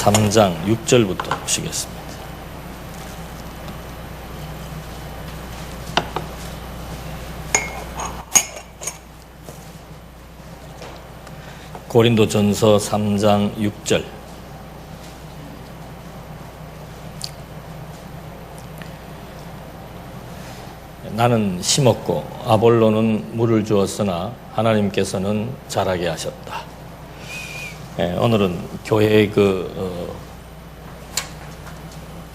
3장 6절부터 보시겠습니다. 고린도전서 3장 6절. 나는 심었고 아볼로는 물을 주었으나 하나님께서는 자라게 하셨다. 오늘은 교회의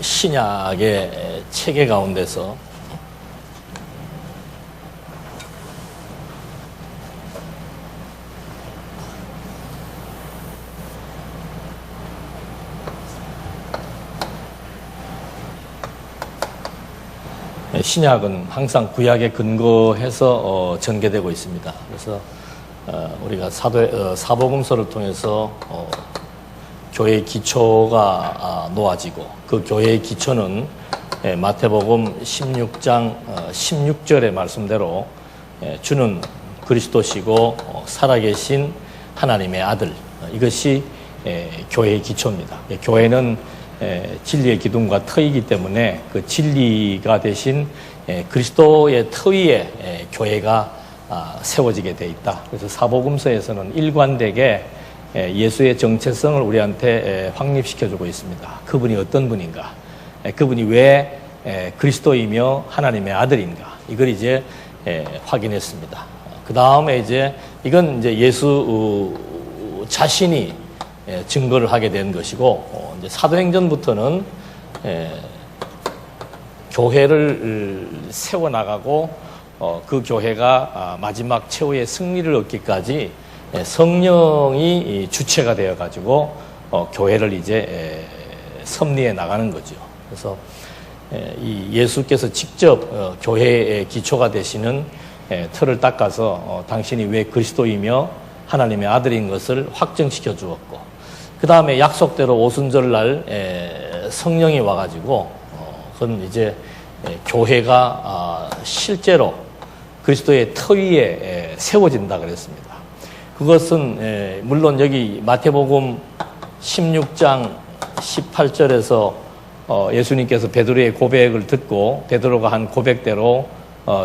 신약의 체계 가운데서 신약은 항상 구약에 근거해서 전개되고 있습니다. 그래서 우리가 사복음서를 통해서 교회의 기초가 놓아지고 그 교회의 기초는 마태복음 16장 16절의 말씀대로 주는 그리스도시고 살아계신 하나님의 아들, 이것이 교회의 기초입니다. 교회는 진리의 기둥과 터이기 때문에 그 진리가 대신 그리스도의 터 위에 교회가 세워지게 돼 있다. 그래서 사복음서에서는 일관되게 예수의 정체성을 우리한테 확립시켜주고 있습니다. 그분이 어떤 분인가? 그분이 왜 그리스도이며 하나님의 아들인가? 이걸 이제 확인했습니다. 그 다음에 이건 예수 자신이 증거를 하게 된 것이고, 이제 사도행전부터는 교회를 세워나가고 그 교회가 마지막 최후의 승리를 얻기까지 성령이 주체가 되어가지고 교회를 이제 섭리해 나가는 거죠. 그래서 이 예수께서 직접 교회의 기초가 되시는 틀을 닦아서 당신이 왜 그리스도이며 하나님의 아들인 것을 확정시켜 주었고, 그 다음에 약속대로 오순절날 성령이 와가지고 그건 이제 교회가 실제로 그리스도의 터 위에 세워진다 그랬습니다. 그것은 물론 여기 마태복음 16장 18절에서 예수님께서 베드로의 고백을 듣고 베드로가 한 고백대로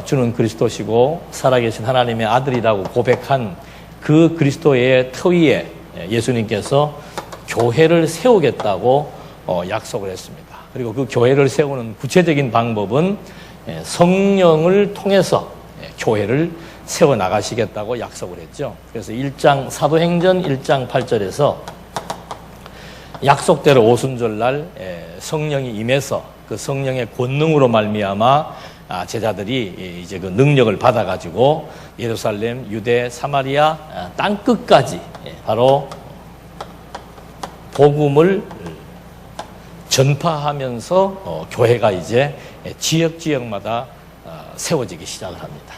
주는 그리스도시고 살아계신 하나님의 아들이라고 고백한 그 그리스도의 터 위에 예수님께서 교회를 세우겠다고 약속을 했습니다. 그리고 그 교회를 세우는 구체적인 방법은 성령을 통해서 교회를 세워나가시겠다고 약속을 했죠. 그래서 사도행전 1장 8절에서 약속대로 오순절날 성령이 임해서 그 성령의 권능으로 말미암아 제자들이 이제 그 능력을 받아가지고 예루살렘, 유대, 사마리아 땅 끝까지 바로 복음을 전파하면서 교회가 이제 지역마다 세워지기 시작을 합니다.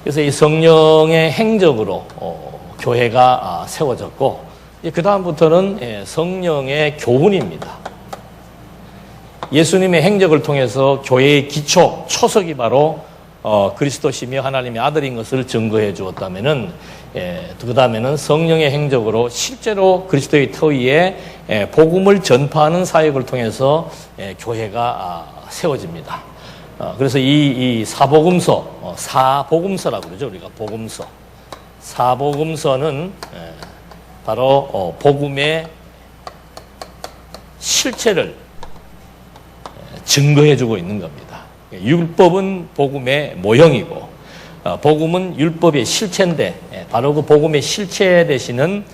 그래서 이 성령의 행적으로 교회가 세워졌고, 그 다음부터는 성령의 교훈입니다. 예수님의 행적을 통해서 교회의 기초, 초석이 바로 그리스도시며 하나님의 아들인 것을 증거해 주었다면은, 그 다음에는 성령의 행적으로 실제로 그리스도의 터 위에 복음을 전파하는 사역을 통해서 교회가 세워집니다. 그래서 이 사복음서라고 그러죠. 우리가 복음서. 사복음서는 바로 복음의 실체를 증거해주고 있는 겁니다. 율법은 복음의 모형이고 복음은 율법의 실체인데 바로 그 복음의 실체 되시는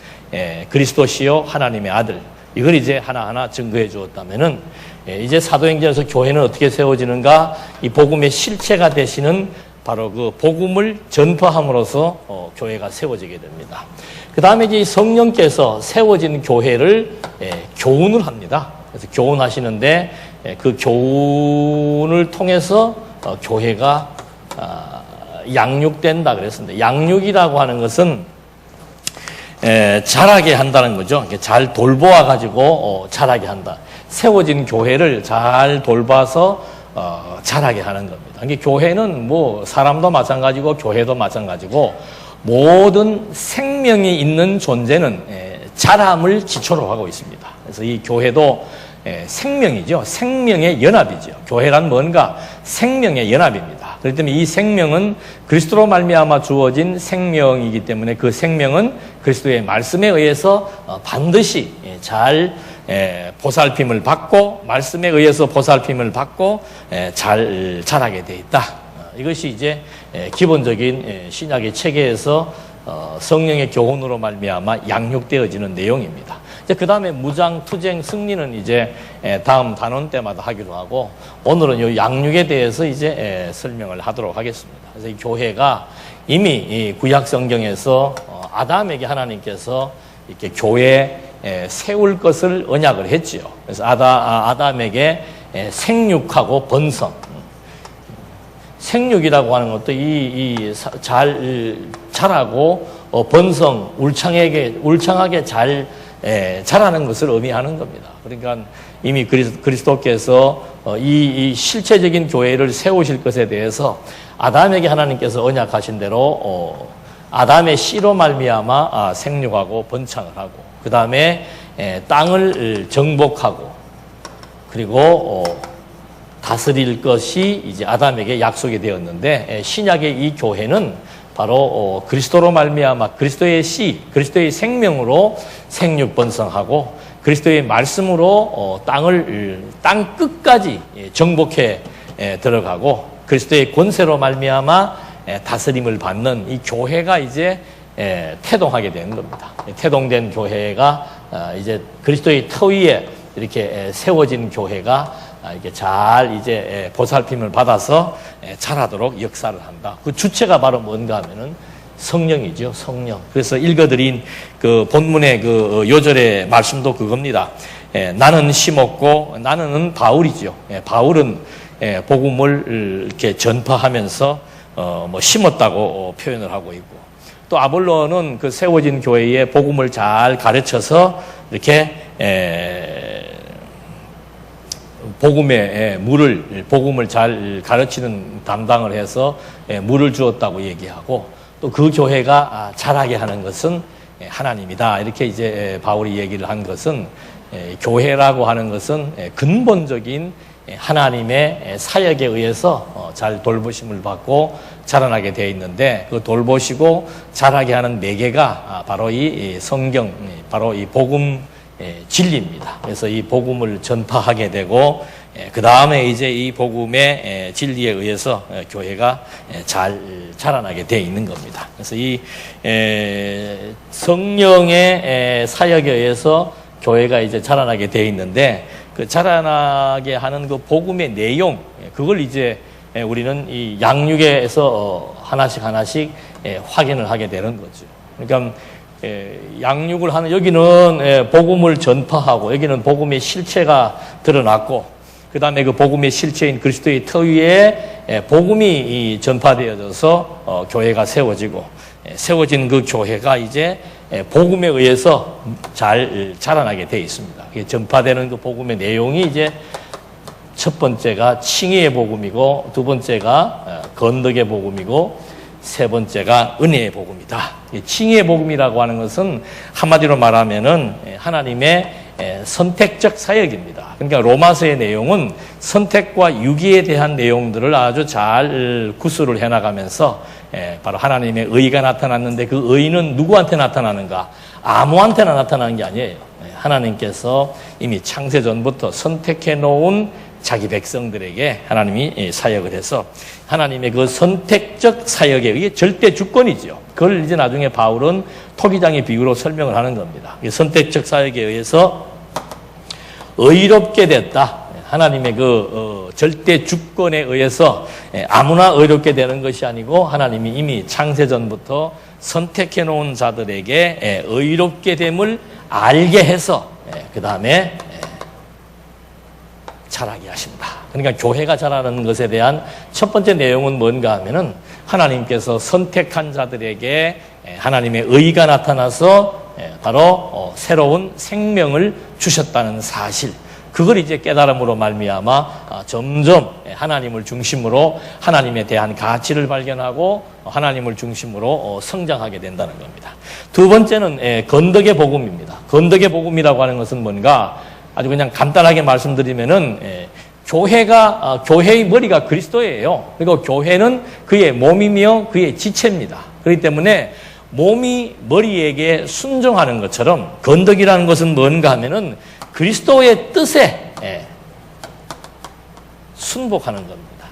그리스도시요 하나님의 아들, 이걸 이제 하나하나 증거해 주었다면은 이제 사도행전에서 교회는 어떻게 세워지는가? 이 복음의 실체가 되시는 바로 그 복음을 전파함으로써 교회가 세워지게 됩니다. 그 다음에 이제 성령께서 세워진 교회를 교훈을 합니다. 그래서 교훈하시는데 그 교훈을 통해서 교회가 양육된다 그랬습니다. 양육이라고 하는 것은 자라게 한다는 거죠. 잘 돌보아 가지고 자라게 한다. 세워진 교회를 잘 돌봐서 자라게 하는 겁니다. 이게 교회는 뭐 사람도 마찬가지고 교회도 마찬가지고 모든 생명이 있는 존재는 자람을 기초로 하고 있습니다. 그래서 이 교회도 생명이죠. 생명의 연합이죠. 교회란 뭔가 생명의 연합입니다. 그렇기 때문에 이 생명은 그리스도로 말미암아 주어진 생명이기 때문에 그 생명은 그리스도의 말씀에 의해서 반드시 잘 보살핌을 받고 말씀에 의해서 보살핌을 받고 잘 자라게 돼 있다. 이것이 이제 기본적인 신약의 체계에서 성령의 교훈으로 말미암아 양육되어지는 내용입니다. 이제 그 다음에 무장, 투쟁, 승리는 이제 다음 단원 때마다 하기로 하고 오늘은 이 양육에 대해서 이제 설명을 하도록 하겠습니다. 그래서 이 교회가 이미 이 구약 성경에서 아담에게 하나님께서 이렇게 교회 세울 것을 언약을 했지요. 그래서 아담에게 생육하고 번성. 생육이라고 하는 것도 잘 자라고 번성, 울창하게 잘 자라는 것을 의미하는 겁니다. 그러니까 이미 그리스도께서 이 실체적인 교회를 세우실 것에 대해서 아담에게 하나님께서 언약하신 대로 아담의 씨로 말미암아 생육하고 번창을 하고 그 다음에 땅을 정복하고 그리고 다스릴 것이 이제 아담에게 약속이 되었는데 신약의 이 교회는 바로 그리스도로 말미암아 그리스도의 씨, 그리스도의 생명으로 생육번성하고 그리스도의 말씀으로 땅 끝까지 정복해 들어가고 그리스도의 권세로 말미암아 다스림을 받는 이 교회가 이제 태동하게 되는 겁니다. 태동된 교회가 이제 그리스도의 터 위에 이렇게 세워진 교회가 이게 잘 이제 보살핌을 받아서 자라도록 역사를 한다. 그 주체가 바로 뭔가 하면은 성령이죠, 성령. 그래서 읽어드린 그 본문의 그 요절의 말씀도 그겁니다. 나는 심었고 나는 바울이죠. 바울은 복음을 이렇게 전파하면서 뭐 심었다고 표현을 하고 있고 또 아볼로는 그 세워진 교회에 복음을 잘 가르쳐서 이렇게 복음을 잘 가르치는 담당을 해서 물을 주었다고 얘기하고 또 그 교회가 자라게 하는 것은 하나님이다. 이렇게 이제 바울이 얘기를 한 것은 교회라고 하는 것은 근본적인 하나님의 사역에 의해서 잘 돌보심을 받고 자라나게 되어 있는데 그 돌보시고 자라게 하는 매개가 바로 이 성경, 바로 이 복음 진리입니다. 그래서 이 복음을 전파하게 되고 그 다음에 이제 이 복음의 진리에 의해서 교회가 잘 자라나게 되어 있는 겁니다. 그래서 이 성령의 사역에 의해서 교회가 이제 자라나게 되어 있는데 그 자라나게 하는 그 복음의 내용 그걸 이제 우리는 이 양육에서 하나씩 확인을 하게 되는 거죠. 그러니까 양육을 하는 여기는 복음을 전파하고 여기는 복음의 실체가 드러났고 그 다음에 그 복음의 실체인 그리스도의 터 위에 복음이 전파되어져서 교회가 세워지고 세워진 그 교회가 이제 복음에 의해서 잘 자라나게 되어 있습니다. 전파되는 그 복음의 내용이 이제 첫 번째가 칭의의 복음이고 두 번째가 건덕의 복음이고 세 번째가 은혜의 복음이다. 칭의의 복음이라고 하는 것은 한마디로 말하면은 하나님의 선택적 사역입니다. 그러니까 로마서의 내용은 선택과 유기에 대한 내용들을 아주 잘 구술을 해나가면서 바로 하나님의 의가 나타났는데 그 의는 누구한테 나타나는가? 아무한테나 나타나는 게 아니에요. 하나님께서 이미 창세전부터 선택해 놓은 자기 백성들에게 하나님이 사역을 해서 하나님의 그 선택적 사역에 의해 절대 주권이죠. 그걸 이제 나중에 바울은 토기장의 비유로 설명을 하는 겁니다. 선택적 사역에 의해서 의롭게 됐다. 하나님의 그 절대 주권에 의해서 아무나 의롭게 되는 것이 아니고 하나님이 이미 창세전부터 선택해 놓은 자들에게 의롭게 됨을 알게 해서 그 다음에 자라게 하신다. 그러니까 교회가 자라는 것에 대한 첫 번째 내용은 뭔가 하면은 하나님께서 선택한 자들에게 하나님의 의가 나타나서 바로 새로운 생명을 주셨다는 사실. 그걸 이제 깨달음으로 말미암아 점점 하나님을 중심으로 하나님에 대한 가치를 발견하고 하나님을 중심으로 성장하게 된다는 겁니다. 두 번째는 건덕의 복음입니다. 건덕의 복음이라고 하는 것은 뭔가 아주 그냥 간단하게 말씀드리면은 교회의 머리가 그리스도예요. 그리고 교회는 그의 몸이며 그의 지체입니다. 그렇기 때문에 몸이 머리에게 순종하는 것처럼 건덕이라는 것은 뭔가 하면은 그리스도의 뜻에 순복하는 겁니다.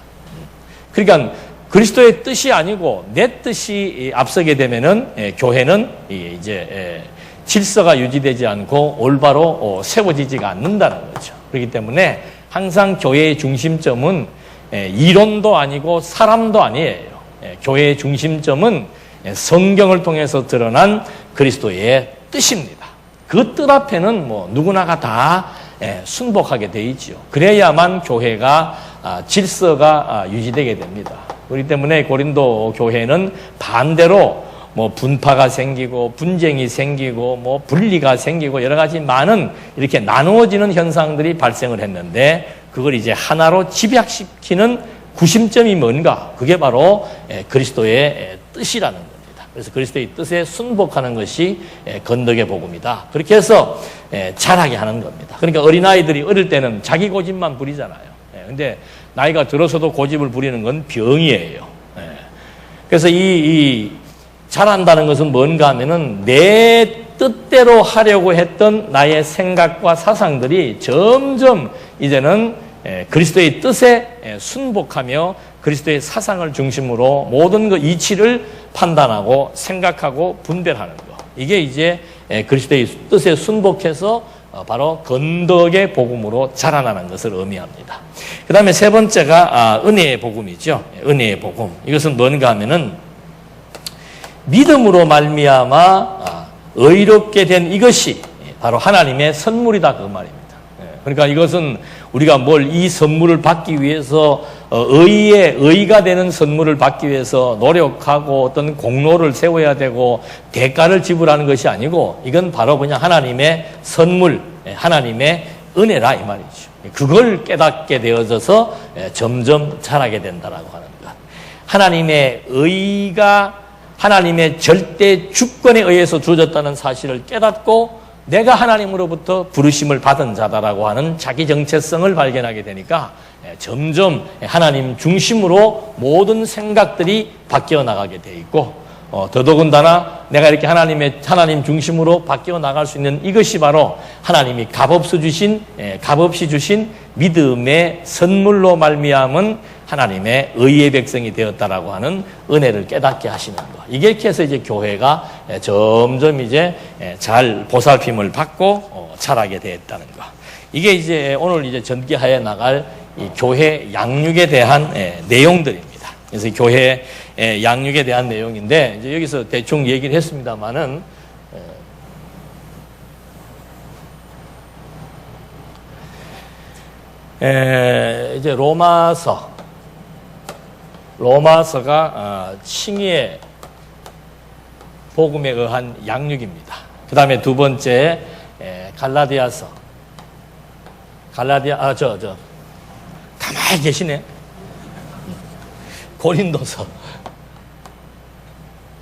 그러니까 그리스도의 뜻이 아니고 내 뜻이 앞서게 되면은 교회는 이제 질서가 유지되지 않고 올바로 세워지지가 않는다는 거죠. 그렇기 때문에 항상 교회의 중심점은 이론도 아니고 사람도 아니에요. 교회의 중심점은 성경을 통해서 드러난 그리스도의 뜻입니다. 그 뜻 앞에는 뭐 누구나가 다 순복하게 돼 있지요. 그래야만 교회가 질서가 유지되게 됩니다. 그렇기 때문에 고린도 교회는 반대로 뭐 분파가 생기고 분쟁이 생기고 뭐 분리가 생기고 여러 가지 많은 이렇게 나누어지는 현상들이 발생을 했는데 그걸 이제 하나로 집약시키는 구심점이 뭔가? 그게 바로 그리스도의 뜻이라는 겁니다. 그래서 그리스도의 뜻에 순복하는 것이 건덕의 복음이다. 그렇게 해서 자라게 하는 겁니다. 그러니까 어린아이들이 어릴 때는 자기 고집만 부리잖아요. 근데 나이가 들어서도 고집을 부리는 건 병이에요. 그래서 이 잘한다는 것은 뭔가 하면은 내 뜻대로 하려고 했던 나의 생각과 사상들이 점점 이제는 그리스도의 뜻에 순복하며 그리스도의 사상을 중심으로 모든 그 이치를 판단하고 생각하고 분별하는 것. 이게 이제 그리스도의 뜻에 순복해서 바로 건덕의 복음으로 자라나는 것을 의미합니다. 그 다음에 세 번째가 은혜의 복음이죠. 은혜의 복음. 이것은 뭔가 하면은 믿음으로 말미암아 의롭게 된 이것이 바로 하나님의 선물이다 그 말입니다. 그러니까 이것은 우리가 이 선물을 받기 위해서 의가 되는 선물을 받기 위해서 노력하고 어떤 공로를 세워야 되고 대가를 지불하는 것이 아니고 이건 바로 그냥 하나님의 선물, 하나님의 은혜라 이 말이죠. 그걸 깨닫게 되어져서 점점 자라게 된다라고 하는 것. 하나님의 의가 하나님의 절대 주권에 의해서 주어졌다는 사실을 깨닫고 내가 하나님으로부터 부르심을 받은 자다라고 하는 자기 정체성을 발견하게 되니까 점점 하나님 중심으로 모든 생각들이 바뀌어 나가게 돼 있고 더더군다나 내가 이렇게 하나님 중심으로 바뀌어 나갈 수 있는 이것이 바로 하나님이 값없이 주신 믿음의 선물로 말미암은 하나님의 의의 백성이 되었다라고 하는 은혜를 깨닫게 하시는 것. 이게 이렇게 해서 이제 교회가 점점 이제 잘 보살핌을 받고 자라게 되었다는 것. 이게 이제 오늘 이제 전개하여 나갈 이 교회 양육에 대한 내용들입니다. 그래서 교회 양육에 대한 내용인데 이제 여기서 대충 얘기를 했습니다만은 이제 로마서가 칭의의 복음에 의한 양육입니다. 그 다음에 두 번째 갈라디아서. 가만히 계시네.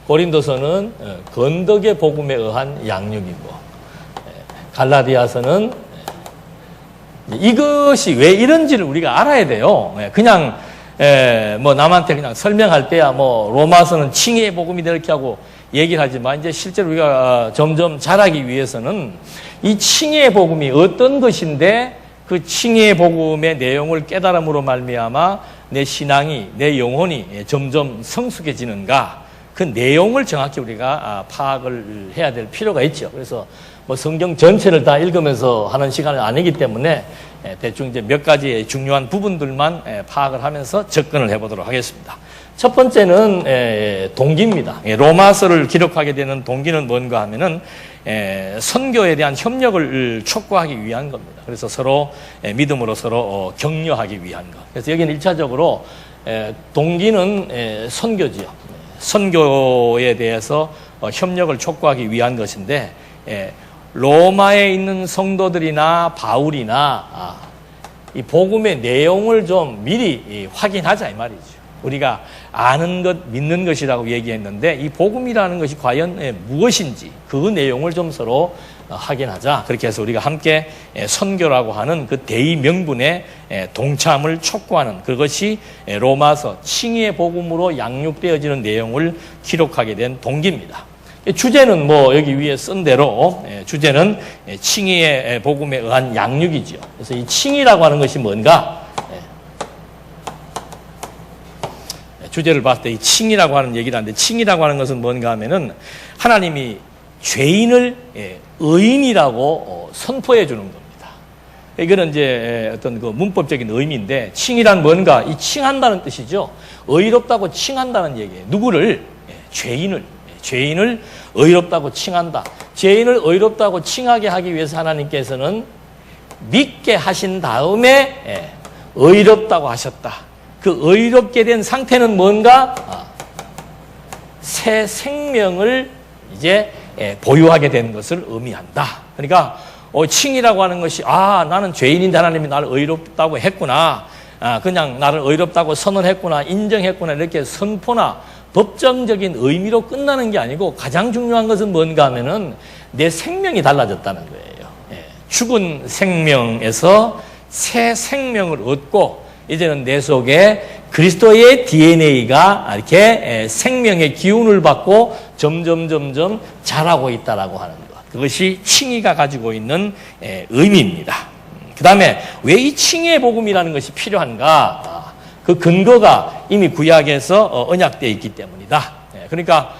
고린도서는 건덕의 복음에 의한 양육이고 갈라디아서는 이것이 왜 이런지를 우리가 알아야 돼요. 그냥 남한테 그냥 설명할 때야 로마서는 칭의의 복음이다 이렇게 하고 얘기를 하지만 이제 실제로 우리가 점점 자라기 위해서는 이 칭의의 복음이 어떤 것인데 그 칭의의 복음의 내용을 깨달음으로 말미암아 내 신앙이 내 영혼이 점점 성숙해지는가 그 내용을 정확히 우리가 파악을 해야 될 필요가 있죠. 그래서 성경 전체를 다 읽으면서 하는 시간은 아니기 때문에 대충 이제 몇 가지 중요한 부분들만 파악을 하면서 접근을 해보도록 하겠습니다. 첫 번째는 동기입니다. 로마서를 기록하게 되는 동기는 뭔가 하면은 선교에 대한 협력을 촉구하기 위한 겁니다. 그래서 서로 믿음으로 서로 격려하기 위한 것. 그래서 여기는 1차적으로 동기는 선교지요. 선교에 대해서 협력을 촉구하기 위한 것인데 로마에 있는 성도들이나 바울이나 이 복음의 내용을 좀 미리 확인하자 이 말이죠. 우리가 아는 것, 믿는 것이라고 얘기했는데 이 복음이라는 것이 과연 무엇인지 그 내용을 좀 서로 확인하자. 그렇게 해서 우리가 함께 선교라고 하는 그 대의 명분에 동참을 촉구하는 그것이 로마서 칭의의 복음으로 양육되어지는 내용을 기록하게 된 동기입니다. 주제는 뭐 여기 위에 쓴 대로 주제는 칭의의 복음에 의한 양육이죠. 그래서 이 칭의라고 하는 것이 뭔가? 주제를 봤을 때 이 칭의라고 하는 얘기를 하는데, 칭의라고 하는 것은 뭔가 하면은 하나님이 죄인을 의인이라고 선포해 주는 겁니다. 이거는 이제 어떤 그 문법적인 의미인데, 칭의란 뭔가? 이 칭한다는 뜻이죠. 의롭다고 칭한다는 얘기예요. 누구를? 죄인을 의롭다고 칭한다. 죄인을 의롭다고 칭하게 하기 위해서 하나님께서는 믿게 하신 다음에 의롭다고 하셨다. 그 의롭게 된 상태는 뭔가? 새 생명을 이제 보유하게 된 것을 의미한다. 그러니까 칭이라고 하는 것이 나는 죄인인데 하나님이 나를 의롭다고 했구나. 그냥 나를 의롭다고 선언했구나. 인정했구나. 이렇게 선포나 법정적인 의미로 끝나는 게 아니고, 가장 중요한 것은 뭔가 하면은 내 생명이 달라졌다는 거예요. 죽은 생명에서 새 생명을 얻고, 이제는 내 속에 그리스도의 DNA가 이렇게 생명의 기운을 받고 점점 자라고 있다라고 하는 것. 그것이 칭의가 가지고 있는 의미입니다. 그 다음에 왜 이 칭의의 복음이라는 것이 필요한가? 그 근거가 이미 구약에서 언약되어 있기 때문이다. 그러니까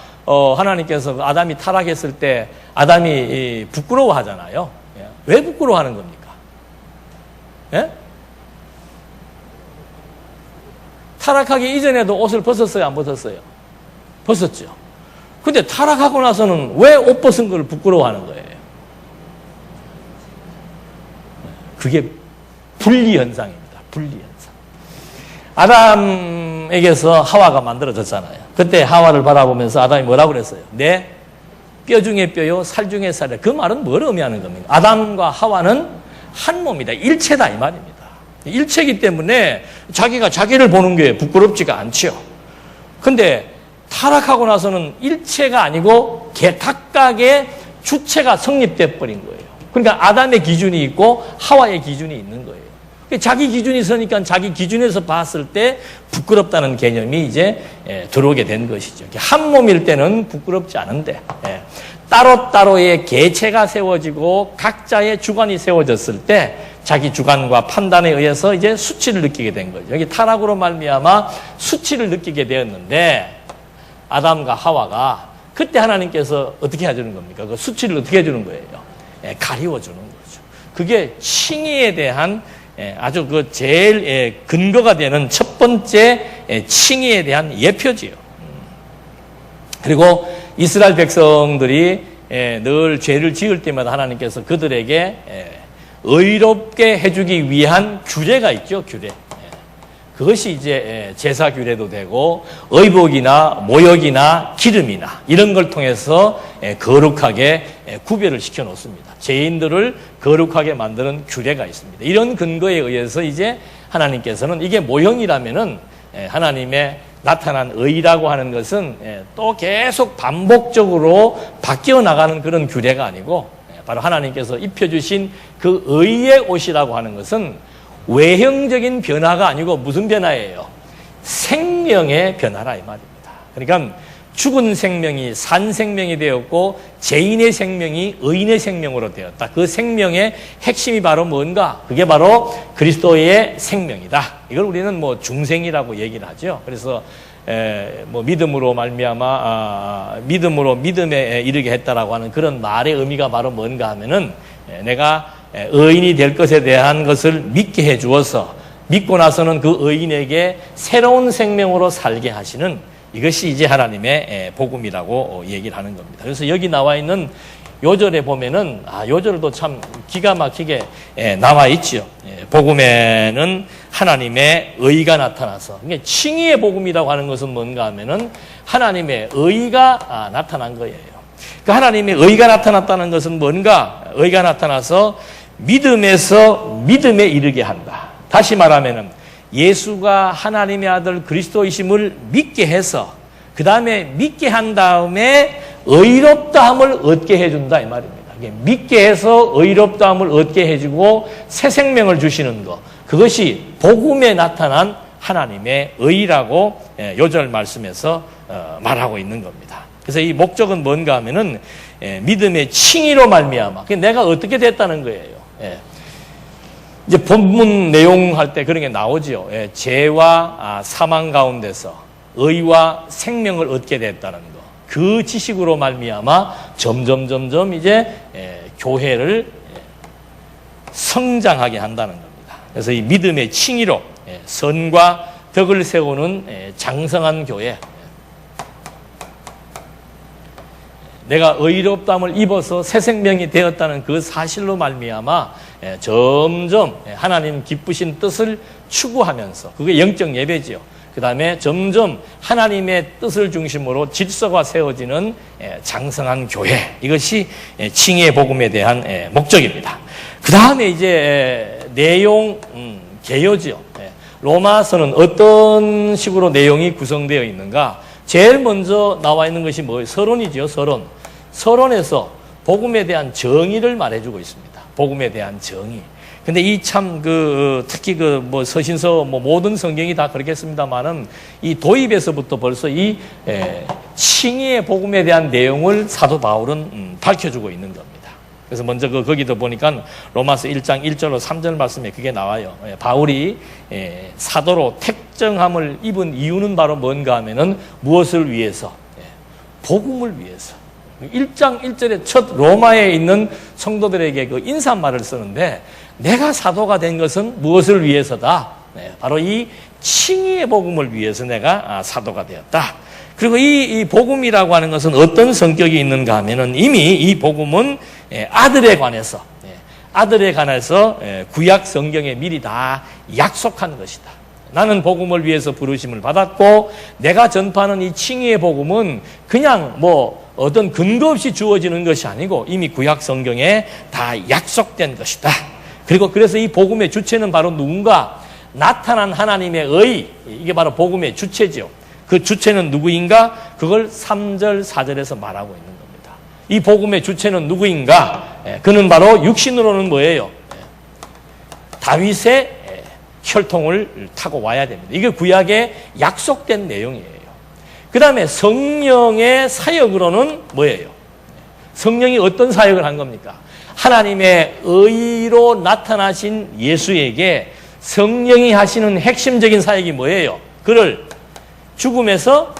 하나님께서 아담이 타락했을 때 아담이 부끄러워하잖아요. 왜 부끄러워하는 겁니까? 타락하기 이전에도 옷을 벗었어요, 안 벗었어요? 벗었죠. 근데 타락하고 나서는 왜 옷 벗은 걸 부끄러워하는 거예요? 그게 분리현상입니다. 분리현상. 아담에게서 하와가 만들어졌잖아요. 그때 하와를 바라보면서 아담이 뭐라고 그랬어요? 내 뼈 중에 뼈요, 살 중에 살이다. 그 말은 뭘 의미하는 겁니까? 아담과 하와는 한 몸이다. 일체다, 이 말입니다. 일체이기 때문에 자기가 자기를 보는 게 부끄럽지가 않죠. 근데 타락하고 나서는 일체가 아니고 각각의 주체가 성립돼 버린 거예요. 그러니까 아담의 기준이 있고 하와의 기준이 있는 거예요. 자기 기준이 있으니까 자기 기준에서 봤을 때 부끄럽다는 개념이 이제 들어오게 된 것이죠. 한 몸일 때는 부끄럽지 않은데 따로따로의 개체가 세워지고 각자의 주관이 세워졌을 때 자기 주관과 판단에 의해서 이제 수치를 느끼게 된 거죠. 여기 타락으로 말미암아 수치를 느끼게 되었는데, 아담과 하와가 그때 하나님께서 어떻게 해주는 겁니까? 그 수치를 어떻게 해주는 거예요? 가리워주는 거죠. 그게 칭의에 대한 아주 그 제일 근거가 되는 첫 번째 칭의에 대한 예표지요. 그리고 이스라엘 백성들이 늘 죄를 지을 때마다 하나님께서 그들에게 의롭게 해주기 위한 규례가 있죠, 규례. 그것이 이제 제사 규례도 되고, 의복이나 모욕이나 기름이나 이런 걸 통해서 거룩하게 구별을 시켜 놓습니다. 죄인들을 거룩하게 만드는 규례가 있습니다. 이런 근거에 의해서 이제 하나님께서는 이게 모형이라면은 하나님의 나타난 의라고 하는 것은 또 계속 반복적으로 바뀌어 나가는 그런 규례가 아니고, 바로 하나님께서 입혀주신 그 의의 옷이라고 하는 것은 외형적인 변화가 아니고 무슨 변화예요? 생명의 변화라 이 말입니다. 그러니까 죽은 생명이 산 생명이 되었고, 죄인의 생명이 의인의 생명으로 되었다. 그 생명의 핵심이 바로 뭔가? 그게 바로 그리스도의 생명이다. 이걸 우리는 뭐 중생이라고 얘기를 하죠. 그래서 뭐 믿음으로 말미암아 믿음으로 믿음에 이르게 했다라고 하는 그런 말의 의미가 바로 뭔가 하면은 내가 의인이 될 것에 대한 것을 믿게 해 주어서 믿고 나서는 그 의인에게 새로운 생명으로 살게 하시는, 이것이 이제 하나님의 복음이라고 얘기를 하는 겁니다. 그래서 여기 나와 있는 요절에 보면은 요절도 참 기가 막히게 나와 있죠. 복음에는 하나님의 의가 나타나서, 이게 칭의의 복음이라고 하는 것은 뭔가 하면은 하나님의 의가 나타난 거예요. 그 하나님의 의가 나타났다는 것은 뭔가? 의가 나타나서 믿음에서 믿음에 이르게 한다. 다시 말하면은 예수가 하나님의 아들 그리스도이심을 믿게 해서 그 다음에 믿게 한 다음에 의롭다함을 얻게 해준다 이 말입니다. 이게 믿게 해서 의롭다함을 얻게 해주고 새 생명을 주시는 것, 그것이 복음에 나타난 하나님의 의라고 요절 말씀에서 말하고 있는 겁니다. 그래서 이 목적은 뭔가 하면은 믿음의 칭의로 말미암아, 내가 어떻게 됐다는 거예요. 이제 본문 내용 할 때 그런 게 나오죠. 죄와 사망 가운데서 의와 생명을 얻게 됐다는 거. 그 지식으로 말미암아 점점 이제 교회를 성장하게 한다는 겁니다. 그래서 이 믿음의 칭의로 선과 덕을 세우는 장성한 교회, 내가 의롭다함을 입어서 새 생명이 되었다는 그 사실로 말미암아 점점 하나님 기쁘신 뜻을 추구하면서, 그게 영적 예배지요. 그 다음에 점점 하나님의 뜻을 중심으로 질서가 세워지는 장성한 교회, 이것이 칭의의 복음에 대한 목적입니다. 그 다음에 이제 내용 개요지요. 로마서는 어떤 식으로 내용이 구성되어 있는가? 제일 먼저 나와 있는 것이 뭐예요? 서론이죠. 서론에서 복음에 대한 정의를 말해주고 있습니다. 복음에 대한 정의. 근데 이 참 특히 서신서 모든 성경이 다 그렇겠습니다만은 이 도입에서부터 벌써 이 칭의의 복음에 대한 내용을 사도 바울은 밝혀주고 있는 겁니다. 그래서 먼저 거기도 보니까 로마서 1장 1절로 3절 말씀에 그게 나와요. 바울이 사도로 택정함을 입은 이유는 바로 뭔가 하면은 무엇을 위해서? 복음을 위해서. 1장 1절에 첫 로마에 있는 성도들에게 그 인사말을 쓰는데, 내가 사도가 된 것은 무엇을 위해서다? 바로 이 칭의의 복음을 위해서 내가 사도가 되었다. 그리고 이 복음이라고 하는 것은 어떤 성격이 있는가 하면은, 이미 이 복음은 아들에 관해서 구약 성경에 미리 다 약속한 것이다. 나는 복음을 위해서 부르심을 받았고, 내가 전파하는 이 칭의의 복음은 그냥 어떤 근거 없이 주어지는 것이 아니고 이미 구약 성경에 다 약속된 것이다. 그리고 그래서 이 복음의 주체는 바로 누군가? 나타난 하나님의 의, 이게 바로 복음의 주체죠. 그 주체는 누구인가? 그걸 3절, 4절에서 말하고 있는 겁니다. 이 복음의 주체는 누구인가? 그는 바로 육신으로는 뭐예요? 다윗의 혈통을 타고 와야 됩니다. 이게 구약에 약속된 내용이에요. 그 다음에 성령의 사역으로는 뭐예요? 성령이 어떤 사역을 한 겁니까? 하나님의 의로 나타나신 예수에게 성령이 하시는 핵심적인 사역이 뭐예요? 그를 죽음에서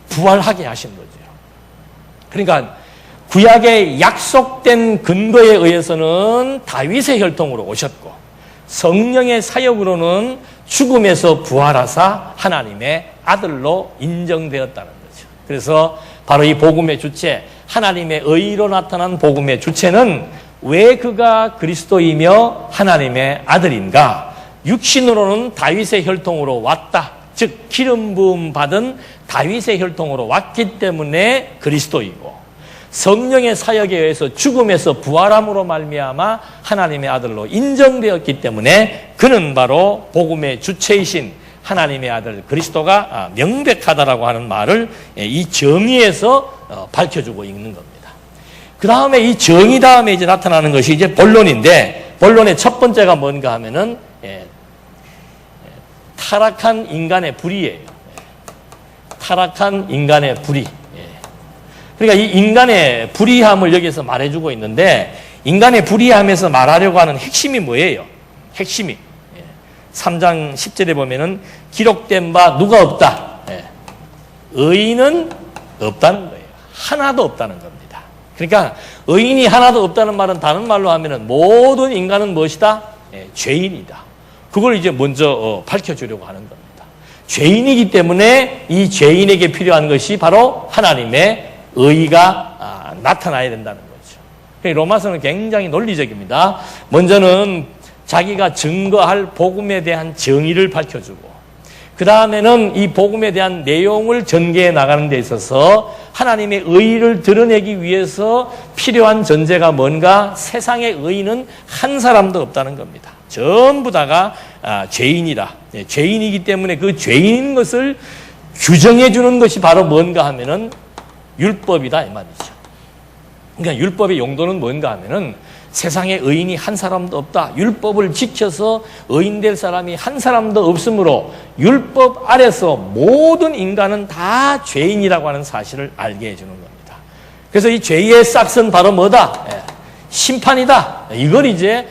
부활하게 하신 거죠. 그러니까 구약의 약속된 근거에 의해서는 다윗의 혈통으로 오셨고, 성령의 사역으로는 죽음에서 부활하사 하나님의 아들로 인정되었다는 거죠. 그래서 바로 이 복음의 주체, 하나님의 의로 나타난 복음의 주체는 왜 그가 그리스도이며 하나님의 아들인가? 육신으로는 다윗의 혈통으로 왔다. 즉 기름 부음 받은 다윗의 혈통으로 왔기 때문에 그리스도이고, 성령의 사역에 의해서 죽음에서 부활함으로 말미암아 하나님의 아들로 인정되었기 때문에 그는 바로 복음의 주체이신 하나님의 아들 그리스도가 명백하다라고 하는 말을 이 정의에서 밝혀주고 있는 겁니다. 그 다음에 이 정의 다음에 이제 나타나는 것이 이제 본론인데, 본론의 첫 번째가 뭔가 하면은 타락한 인간의 불의예요. 타락한 인간의 불의. 그러니까 이 인간의 불의함을 여기서 말해주고 있는데, 인간의 불의함에서 말하려고 하는 핵심이 뭐예요? 핵심이 3장 10절에 보면은 기록된 바 누가 없다. 의인은 없다는 거예요. 하나도 없다는 겁니다. 그러니까 의인이 하나도 없다는 말은 다른 말로 하면은 모든 인간은 무엇이다? 죄인이다. 그걸 이제 먼저 밝혀주려고 하는 겁니다. 죄인이기 때문에 이 죄인에게 필요한 것이 바로 하나님의 의가 나타나야 된다는 거죠. 로마서는 굉장히 논리적입니다. 먼저는 자기가 증거할 복음에 대한 정의를 밝혀주고, 그 다음에는 이 복음에 대한 내용을 전개해 나가는 데 있어서 하나님의 의를 드러내기 위해서 필요한 전제가 뭔가? 세상의 의인은 한 사람도 없다는 겁니다. 전부 다가 죄인이다. 죄인이기 때문에 그 죄인인 것을 규정해 주는 것이 바로 뭔가 하면은 율법이다 이 말이죠. 그러니까 율법의 용도는 뭔가 하면은 세상에 의인이 한 사람도 없다. 율법을 지켜서 의인 될 사람이 한 사람도 없으므로 율법 아래서 모든 인간은 다 죄인이라고 하는 사실을 알게 해주는 겁니다. 그래서 이 죄의 싹은 바로 뭐다? 심판이다. 이걸 이제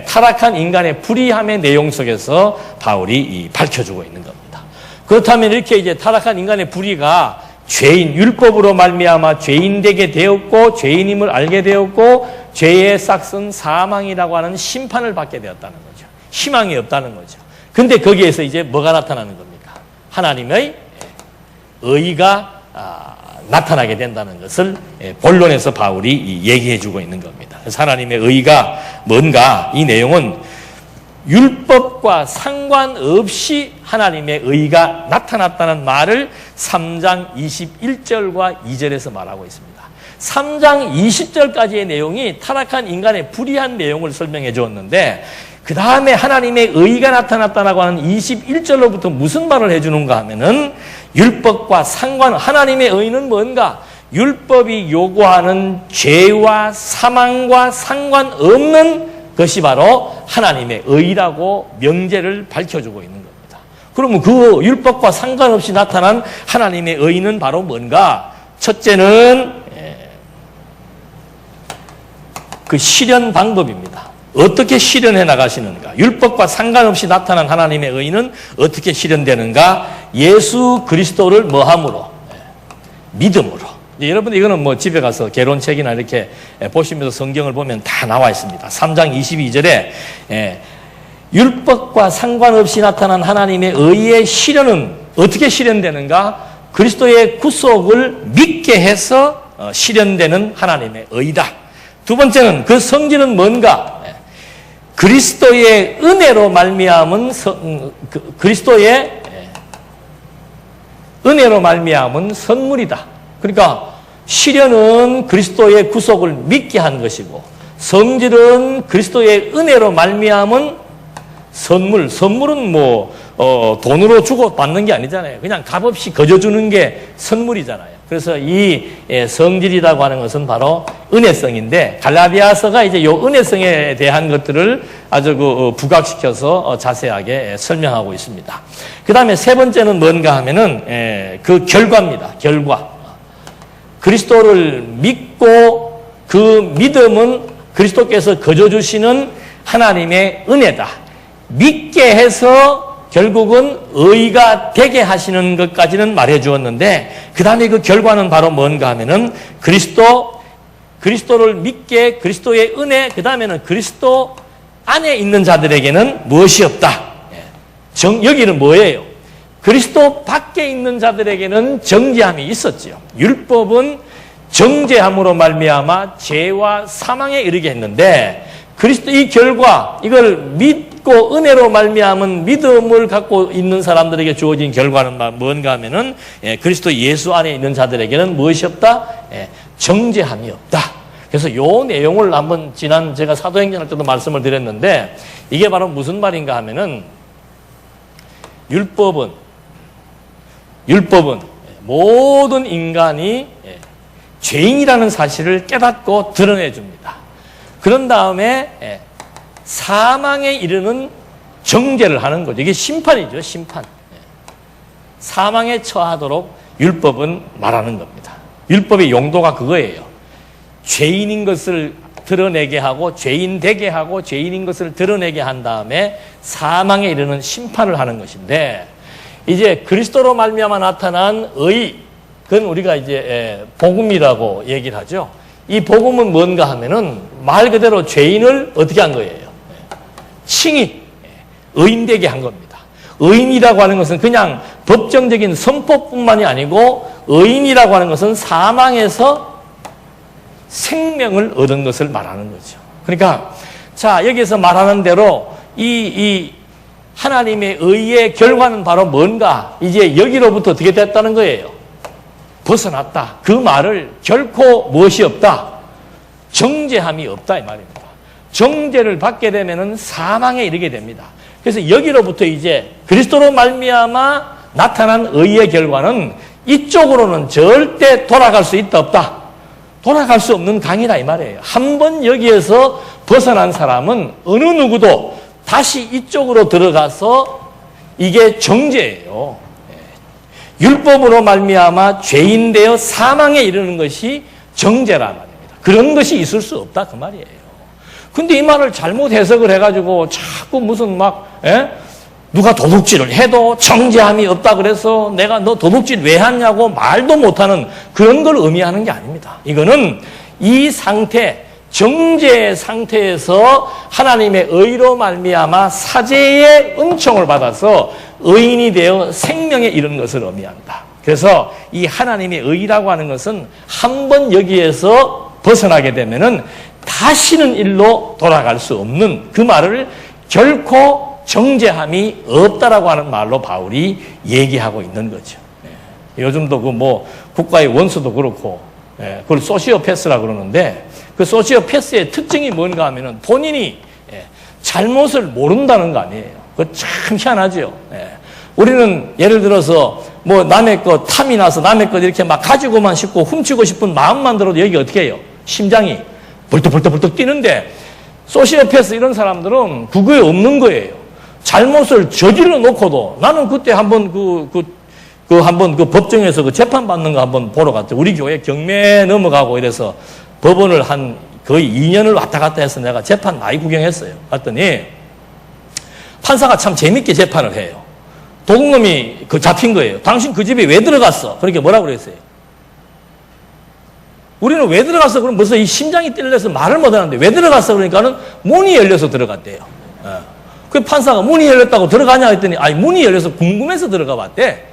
타락한 인간의 불의함의 내용 속에서 바울이 밝혀주고 있는 겁니다. 그렇다면 이렇게 이제 타락한 인간의 불의가 죄인, 율법으로 말미암아 죄인 되게 되었고 죄인임을 알게 되었고 죄의 싹은 사망이라고 하는 심판을 받게 되었다는 거죠. 희망이 없다는 거죠. 근데 거기에서 이제 뭐가 나타나는 겁니까? 하나님의 의가 나타나게 된다는 것을 본론에서 바울이 얘기해 주고 있는 겁니다. 그래서 하나님의 의가 뭔가, 이 내용은 율법과 상관없이 하나님의 의가 나타났다는 말을 3장 21절과 2절에서 말하고 있습니다. 3장 20절까지의 내용이 타락한 인간의 불의한 내용을 설명해 주었는데, 그 다음에 하나님의 의가 나타났다라고 하는 21절로부터 무슨 말을 해주는가 하면은, 율법과 하나님의 의는 뭔가? 율법이 요구하는 죄와 사망과 상관없는 것이 바로 하나님의 의라고 명제를 밝혀주고 있는 겁니다. 그러면 그 율법과 상관없이 나타난 하나님의 의는 바로 뭔가? 첫째는 그 실현 방법입니다. 어떻게 실현해 나가시는가? 율법과 상관없이 나타난 하나님의 의는 어떻게 실현되는가? 예수 그리스도를 뭐함으로? 믿음으로. 여러분, 이거는 뭐 집에 가서 개론책이나 이렇게 보시면서 성경을 보면 다 나와 있습니다. 3장 22절에 율법과 상관없이 나타난 하나님의 의의 실현은 어떻게 실현되는가? 그리스도의 구속을 믿게 해서 실현되는 하나님의 의다. 두 번째는 그 성질은 뭔가? 그리스도의 은혜로 말미암은 그리스도의 은혜로 말미암은 선물이다. 그러니까 실현은 그리스도의 구속을 믿게 한 것이고, 성질은 그리스도의 은혜로 말미암은 선물. 선물은 뭐 돈으로 주고 받는 게 아니잖아요. 그냥 값없이 거저주는 게 선물이잖아요. 그래서 이 성질이라고 하는 것은 바로 은혜성인데, 갈라디아서가 이제 요 은혜성에 대한 것들을 아주 부각시켜서 자세하게 설명하고 있습니다. 그 다음에 세 번째는 뭔가 하면은 그 결과입니다. 결과. 그리스도를 믿고 그 믿음은 그리스도께서 거저주시는 하나님의 은혜다. 믿게 해서 결국은 의가 되게 하시는 것까지는 말해 주었는데, 그 다음에 그 결과는 바로 뭔가 하면은 그리스도를 믿게 그리스도의 은혜, 그 다음에는 그리스도 안에 있는 자들에게는 무엇이 없다. 여기는 뭐예요? 그리스도 밖에 있는 자들에게는 정죄함이 있었지요. 율법은 정죄함으로 말미암아 죄와 사망에 이르게 했는데, 그리스도 이 결과, 이걸 믿고 은혜로 말미암은 믿음을 갖고 있는 사람들에게 주어진 결과는 뭔가 하면은 그리스도 예수 안에 있는 자들에게는 무엇이 없다? 정죄함이 없다. 그래서 요 내용을 한번 지난 제가 사도행전 할 때도 말씀을 드렸는데, 이게 바로 무슨 말인가 하면은 율법은 모든 인간이 죄인이라는 사실을 깨닫고 드러내 줍니다. 그런 다음에 사망에 이르는 정죄를 하는 거죠. 이게 심판이죠, 심판. 사망에 처하도록 율법은 말하는 겁니다. 율법의 용도가 그거예요. 죄인인 것을 드러내게 하고, 죄인 되게 하고, 죄인인 것을 드러내게 한 다음에 사망에 이르는 심판을 하는 것인데, 이제 그리스도로 말미암아 나타난 의, 그건 우리가 이제 복음이라고 얘기를 하죠. 이 복음은 뭔가 하면은 말 그대로 죄인을 어떻게 한 거예요? 칭의, 의인되게 한 겁니다. 의인이라고 하는 것은 그냥 법정적인 선포뿐만이 아니고, 의인이라고 하는 것은 사망에서 생명을 얻은 것을 말하는 거죠. 그러니까 자, 여기서 말하는 대로 이 하나님의 의의 결과는 바로 뭔가? 이제 여기로부터 어떻게 됐다는 거예요? 벗어났다. 그 말을 결코 무엇이 없다? 정죄함이 없다 이 말입니다. 정죄를 받게 되면은 사망에 이르게 됩니다. 그래서 여기로부터 이제 그리스도로 말미암아 나타난 의의 결과는 이쪽으로는 절대 돌아갈 수 있다 없다? 돌아갈 수 없는 강이다 이 말이에요. 한 번 여기에서 벗어난 사람은 어느 누구도 다시 이쪽으로 들어가서 이게 정죄예요. 율법으로 말미암아 죄인 되어 사망에 이르는 것이 정죄란 말입니다. 그런 것이 있을 수 없다 그 말이에요. 근데 이 말을 잘못 해석을 해가지고 자꾸 무슨 누가 도둑질을 해도 정죄함이 없다 그래서 내가 너 도둑질 왜 하냐고 말도 못하는 그런 걸 의미하는 게 아닙니다. 이거는 이 상태, 정죄의 상태에서 하나님의 의로 말미암아 사죄의 은총을 받아서 의인이 되어 생명에 이르는 것을 의미한다. 그래서 이 하나님의 의라고 하는 것은 한 번 여기에서 벗어나게 되면은 다시는 일로 돌아갈 수 없는 그 말을 결코 정죄함이 없다라고 하는 말로 바울이 얘기하고 있는 거죠. 요즘도 국가의 원수도 그렇고, 그걸 소시오패스라 그러는데 그 소시오패스의 특징이 뭔가 하면은 본인이 잘못을 모른다는 거 아니에요. 그거 참 희한하죠. 우리는 예를 들어서 남의 것 탐이 나서 남의 것 이렇게 막 가지고만 싶고 훔치고 싶은 마음만 들어도 여기 어떻게 해요? 심장이 벌떡벌떡 뛰는데 소시오패스 이런 사람들은 그거에 없는 거예요. 잘못을 저질러 놓고도 나는 그때 한번 한번 그 법정에서 그 재판 받는 거 한번 보러 갔죠. 우리 교회 경매 넘어가고 이래서 법원을 한 거의 2년을 왔다 갔다 해서 내가 재판 많이 구경했어요. 봤더니 판사가 참 재밌게 재판을 해요. 도둑놈이 잡힌 거예요. 당신 그 집에 왜 들어갔어? 그렇게 뭐라고 그랬어요? 우리는 왜 들어갔어? 그럼 벌써 이 심장이 떨려서 말을 못 하는데 왜 들어갔어? 그러니까는 문이 열려서 들어갔대요. 그 판사가 문이 열렸다고 들어가냐 했더니 문이 열려서 궁금해서 들어가 봤대.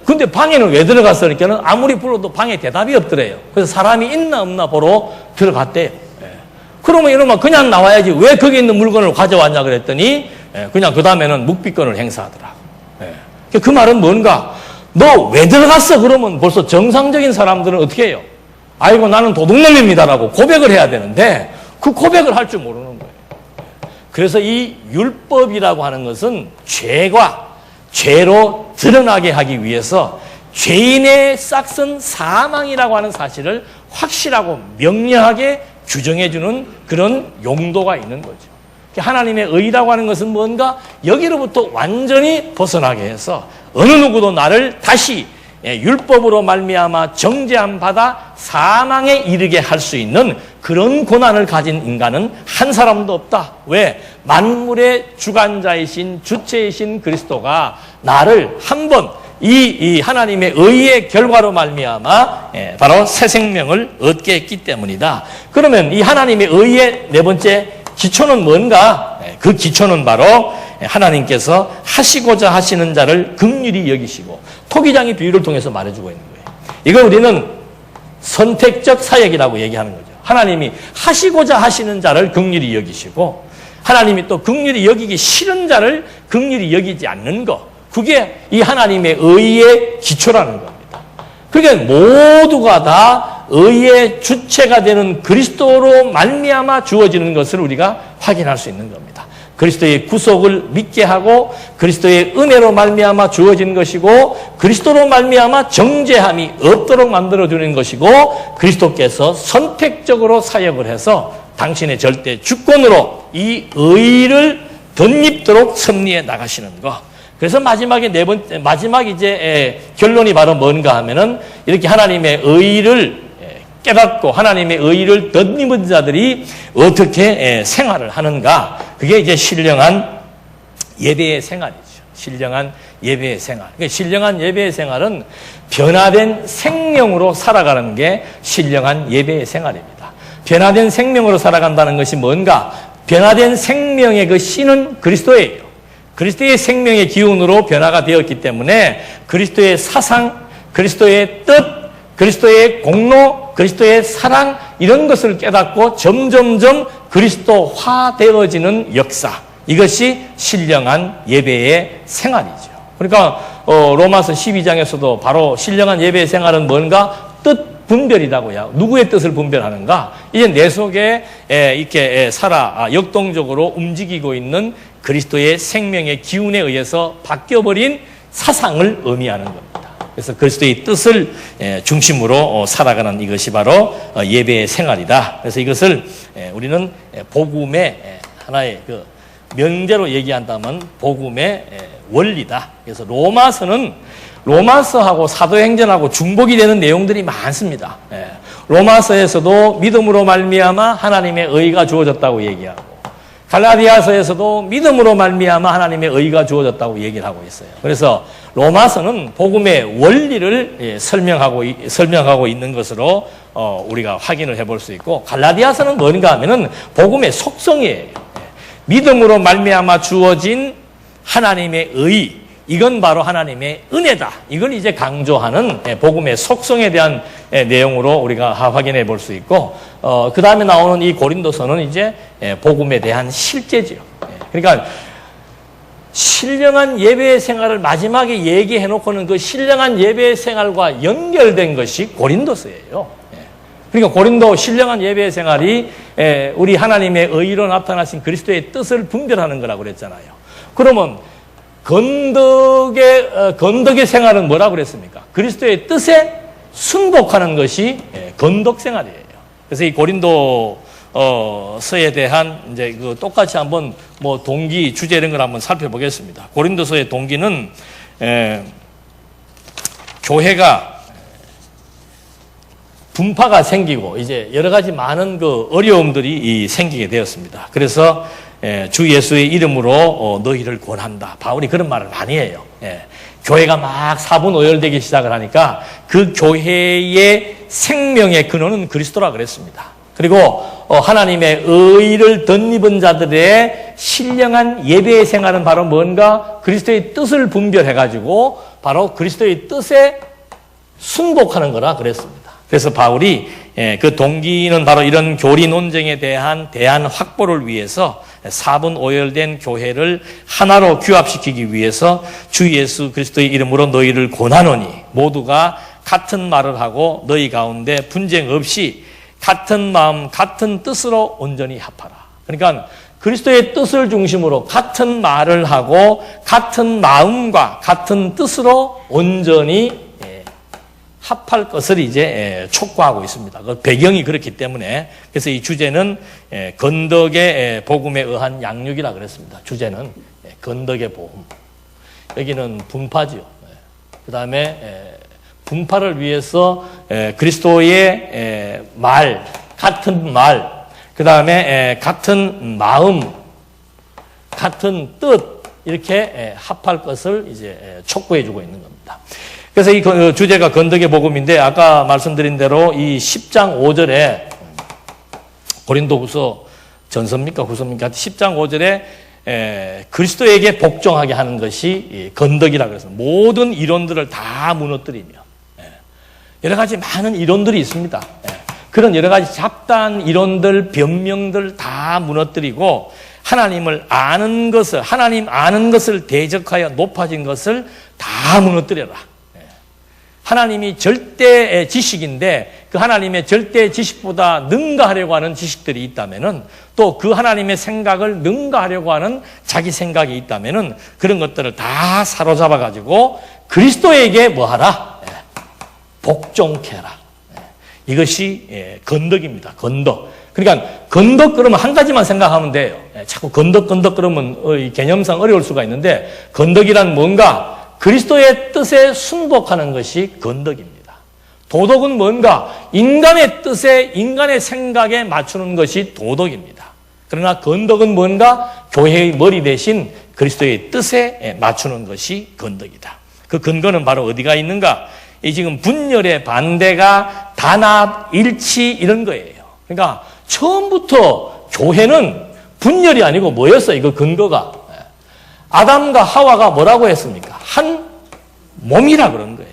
근데 방에는 왜 들어갔어? 그러니까는 아무리 불러도 방에 대답이 없더래요. 그래서 사람이 있나 없나 보러 들어갔대요. 그러면 이러면 그냥 나와야지 왜 거기 있는 물건을 가져왔냐 그랬더니 그냥 그 다음에는 묵비권을 행사하더라. 그 말은 뭔가 너 왜 들어갔어? 그러면 벌써 정상적인 사람들은 어떻게 해요? 아이고 나는 도둑놈입니다라고 고백을 해야 되는데 그 고백을 할 줄 모르는 거예요. 그래서 이 율법이라고 하는 것은 죄로 드러나게 하기 위해서 죄인의 싹은 사망이라고 하는 사실을 확실하고 명료하게 규정해주는 그런 용도가 있는 거죠. 하나님의 의라고 하는 것은 뭔가 여기로부터 완전히 벗어나게 해서 어느 누구도 나를 다시 율법으로 말미암아 정죄함 받아 사망에 이르게 할 수 있는 그런 고난을 가진 인간은 한 사람도 없다. 왜? 만물의 주관자이신 주체이신 그리스도가 나를 한번 이 하나님의 의의 결과로 말미암아 바로 새 생명을 얻게 했기 때문이다. 그러면 이 하나님의 의의 네 번째 기초는 뭔가? 그 기초는 바로 하나님께서 하시고자 하시는 자를 긍휼히 여기시고 토기장의 비유를 통해서 말해주고 있는 거예요. 이걸 우리는 선택적 사역이라고 얘기하는 거죠. 하나님이 하시고자 하시는 자를 긍휼히 여기시고 하나님이 또 긍휼히 여기기 싫은 자를 긍휼히 여기지 않는 것. 그게 이 하나님의 의의 기초라는 겁니다. 그러니까 모두가 다 의의 주체가 되는 그리스도로 말미암아 주어지는 것을 우리가 확인할 수 있는 겁니다. 그리스도의 구속을 믿게 하고 그리스도의 은혜로 말미암아 주어진 것이고 그리스도로 말미암아 정죄함이 없도록 만들어주는 것이고 그리스도께서 선택적으로 사역을 해서 당신의 절대 주권으로 이 의를 덧입도록 섭리해 나가시는 것. 그래서 마지막 이제 결론이 바로 뭔가 하면은 이렇게 하나님의 의를 깨닫고 하나님의 의를 덧입은 자들이 어떻게 생활을 하는가. 그게 이제 신령한 예배의 생활이죠. 신령한 예배의 생활. 그러니까 신령한 예배의 생활은 변화된 생명으로 살아가는 게 신령한 예배의 생활입니다. 변화된 생명으로 살아간다는 것이 뭔가? 변화된 생명의 그 씨는 그리스도예요. 그리스도의 생명의 기운으로 변화가 되었기 때문에 그리스도의 사상, 그리스도의 뜻, 그리스도의 공로, 그리스도의 사랑 이런 것을 깨닫고 점점점 그리스도화 되어지는 역사. 이것이 신령한 예배의 생활이죠. 그러니까 로마서 12장에서도 바로 신령한 예배의 생활은 뭔가? 뜻 분별이라고요. 누구의 뜻을 분별하는가? 이제 내 속에 이렇게 역동적으로 움직이고 있는 그리스도의 생명의 기운에 의해서 바뀌어버린 사상을 의미하는 겁니다. 그래서 그리스도의 뜻을 중심으로 살아가는 이것이 바로 예배의 생활이다. 그래서 이것을 우리는 복음의 하나의 그 명제로 얘기한다면 복음의 원리다. 그래서 로마서하고 사도행전하고 중복이 되는 내용들이 많습니다. 로마서에서도 믿음으로 말미암아 하나님의 의가 주어졌다고 얘기하고, 갈라디아서에서도 믿음으로 말미암아 하나님의 의가 주어졌다고 얘기를 하고 있어요. 그래서 로마서는 복음의 원리를 설명하고 있는 것으로 우리가 확인을 해볼 수 있고, 갈라디아서는 뭔가 하면은 복음의 속성이에요. 믿음으로 말미암아 주어진 하나님의 의, 이건 바로 하나님의 은혜다. 이걸 이제 강조하는 복음의 속성에 대한 내용으로 우리가 확인해 볼 수 있고, 그 다음에 나오는 이 고린도서는 이제 복음에 대한 실제지요. 그러니까 신령한 예배 생활을 마지막에 얘기해 놓고는 그 신령한 예배 생활과 연결된 것이 고린도서예요. 그러니까 고린도 신령한 예배 생활이 우리 하나님의 의로 나타나신 그리스도의 뜻을 분별하는 거라고 그랬잖아요. 그러면 건덕의 생활은 뭐라고 그랬습니까? 그리스도의 뜻에 순복하는 것이 건덕 생활이에요. 그래서 이 고린도서에 대한 이제 그 똑같이 한번 뭐 동기, 주제 이런 걸 한번 살펴보겠습니다. 고린도서의 동기는 교회가 분파가 생기고 이제 여러 가지 많은 그 어려움들이 생기게 되었습니다. 그래서 주 예수의 이름으로 너희를 권한다. 바울이 그런 말을 많이 해요. 교회가 막 사분오열되기 시작을 하니까 그 교회의 생명의 근원은 그리스도라 그랬습니다. 그리고 하나님의 의를 덧입은 자들의 신령한 예배의 생활은 바로 뭔가 그리스도의 뜻을 분별해가지고 바로 그리스도의 뜻에 순복하는 거라 그랬습니다. 그래서 바울이 그 동기는 바로 이런 교리 논쟁에 대한 대안 확보를 위해서 사분오열된 교회를 하나로 규합시키기 위해서 주 예수 그리스도의 이름으로 너희를 권하노니 모두가 같은 말을 하고 너희 가운데 분쟁 없이 같은 마음 같은 뜻으로 온전히 합하라. 그러니까 그리스도의 뜻을 중심으로 같은 말을 하고 같은 마음과 같은 뜻으로 온전히 합할 것을 이제 촉구하고 있습니다. 그 배경이 그렇기 때문에 그래서 이 주제는 건덕의 복음에 의한 양육이라 그랬습니다. 주제는 건덕의 복음. 여기는 분파지요. 그 다음에 분파를 위해서 그리스도의 말, 같은 말, 그 다음에 같은 마음, 같은 뜻 이렇게 합할 것을 이제 촉구해주고 있는 겁니다. 그래서 이 주제가 건덕의 복음인데 아까 말씀드린 대로 이 10장 5절에 고린도후서 전서입니까 후서입니까? 10장 5절에 그리스도에게 복종하게 하는 것이 건덕이라고 그래서 모든 이론들을 다 무너뜨리며 여러 가지 많은 이론들이 있습니다. 그런 여러 가지 잡다한 이론들, 변명들 다 무너뜨리고 하나님을 아는 것을, 하나님 아는 것을 대적하여 높아진 것을 다 무너뜨려라. 하나님이 절대 지식인데 그 하나님의 절대 지식보다 능가하려고 하는 지식들이 있다면은 또 그 하나님의 생각을 능가하려고 하는 자기 생각이 있다면은 그런 것들을 다 사로잡아 가지고 그리스도에게 뭐하라? 복종케라. 이것이 건덕입니다. 건덕. 그러니까 건덕 그러면 한 가지만 생각하면 돼요. 자꾸 건덕 그러면 개념상 어려울 수가 있는데 건덕이란 뭔가 그리스도의 뜻에 순복하는 것이 건덕입니다. 도덕은 뭔가 인간의 뜻에 인간의 생각에 맞추는 것이 도덕입니다. 그러나 건덕은 뭔가 교회의 머리 대신 그리스도의 뜻에 맞추는 것이 건덕이다. 그 근거는 바로 어디가 있는가? 이 지금 분열의 반대가 단합, 일치 이런 거예요. 그러니까 처음부터 교회는 분열이 아니고 뭐였어요? 이거 근거가. 아담과 하와가 뭐라고 했습니까? 한 몸이라 그런 거예요.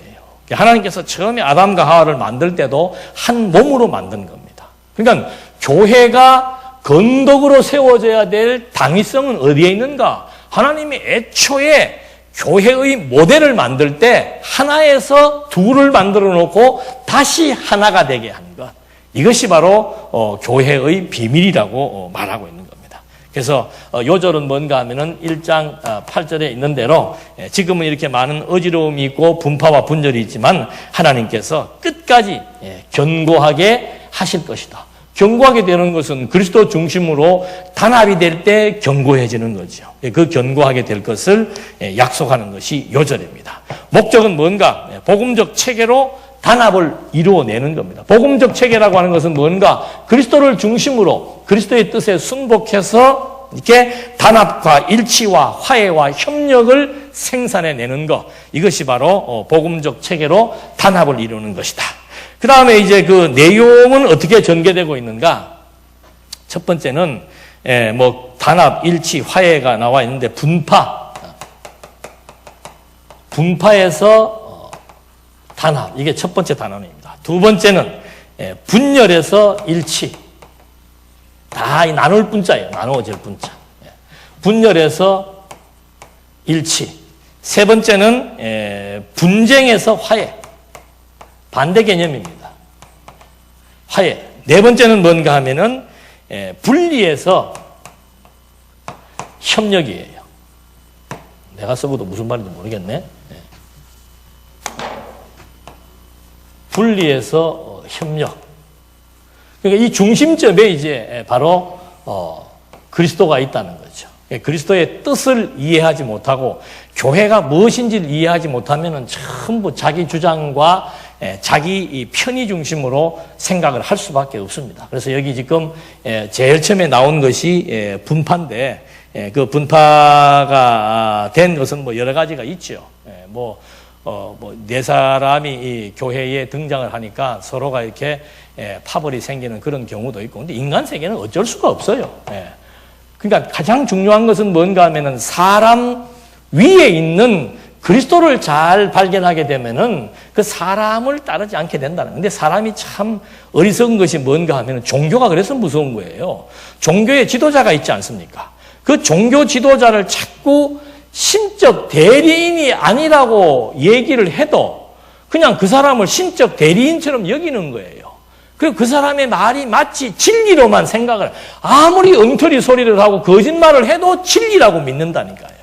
하나님께서 처음에 아담과 하와를 만들 때도 한 몸으로 만든 겁니다. 그러니까 교회가 건덕으로 세워져야 될 당위성은 어디에 있는가? 하나님이 애초에 교회의 모델을 만들 때 하나에서 둘을 만들어 놓고 다시 하나가 되게 한 것. 이것이 바로 교회의 비밀이라고 말하고 있는 겁니다. 그래서 요절은 뭔가 하면은 1장 8절에 있는 대로 지금은 이렇게 많은 어지러움이 있고 분파와 분열이 있지만 하나님께서 끝까지 견고하게 하실 것이다. 견고하게 되는 것은 그리스도 중심으로 단합이 될 때 견고해지는 거죠. 그 견고하게 될 것을 약속하는 것이 요절입니다. 목적은 뭔가? 복음적 체계로 단합을 이루어내는 겁니다. 복음적 체계라고 하는 것은 뭔가? 그리스도를 중심으로 그리스도의 뜻에 순복해서 이렇게 단합과 일치와 화해와 협력을 생산해내는 것. 이것이 바로 복음적 체계로 단합을 이루는 것이다. 그 다음에 이제 그 내용은 어떻게 전개되고 있는가? 첫 번째는 단합, 일치, 화해가 나와 있는데 분파에서 단합, 이게 첫 번째 단원입니다. 두 번째는 분열에서 일치. 다 이 나눌 분자예요. 나누어질 분자. 분열에서 일치. 세 번째는 분쟁에서 화해. 반대 개념입니다. 화해. 네 번째는 뭔가 하면은 분리해서 협력이에요. 내가 써봐도 무슨 말인지 모르겠네. 분리해서 협력. 그러니까 이 중심점에 이제 바로 그리스도가 있다는 거죠. 그리스도의 뜻을 이해하지 못하고 교회가 무엇인지를 이해하지 못하면은 전부 자기 주장과 자기 편의 중심으로 생각을 할 수밖에 없습니다. 그래서 여기 지금 제일 처음에 나온 것이 분파인데 그 분파가 된 것은 뭐 여러 가지가 있죠. 네 사람이 이 교회에 등장을 하니까 서로가 이렇게 파벌이 생기는 그런 경우도 있고, 근데 인간 세계는 어쩔 수가 없어요. 그러니까 가장 중요한 것은 뭔가 하면은 사람 위에 있는 그리스도를 잘 발견하게 되면은 그 사람을 따르지 않게 된다는. 근데 사람이 참 어리석은 것이 뭔가 하면은 종교가 그래서 무서운 거예요. 종교에 지도자가 있지 않습니까? 그 종교 지도자를 자꾸 신적 대리인이 아니라고 얘기를 해도 그냥 그 사람을 신적 대리인처럼 여기는 거예요. 그리고 그 사람의 말이 마치 진리로만 생각을, 아무리 엉터리 소리를 하고 거짓말을 해도 진리라고 믿는다니까요.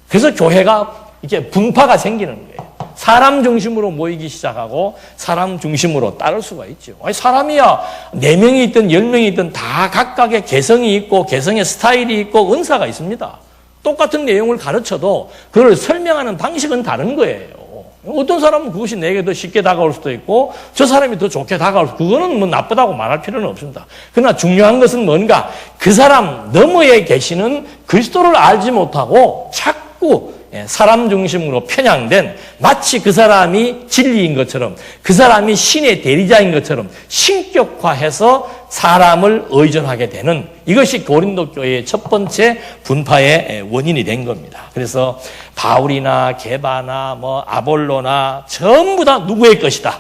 그래서 교회가 이렇게 분파가 생기는 거예요. 사람 중심으로 모이기 시작하고 사람 중심으로 따를 수가 있죠. 아니, 사람이야 4명이 있든 10명이 있든 다 각각의 개성이 있고 개성의 스타일이 있고 은사가 있습니다. 똑같은 내용을 가르쳐도 그걸 설명하는 방식은 다른 거예요. 어떤 사람은 그것이 내게 더 쉽게 다가올 수도 있고 저 사람이 더 좋게 다가올 수도 있고, 그거는 뭐 나쁘다고 말할 필요는 없습니다. 그러나 중요한 것은 뭔가 그 사람 너머에 계시는 그리스도를 알지 못하고 자꾸 사람 중심으로 편향된, 마치 그 사람이 진리인 것처럼 그 사람이 신의 대리자인 것처럼 신격화해서 사람을 의존하게 되는, 이것이 고린도 교회의 첫 번째 분파의 원인이 된 겁니다. 그래서 바울이나 게바나 아볼로나 전부 다 누구의 것이다?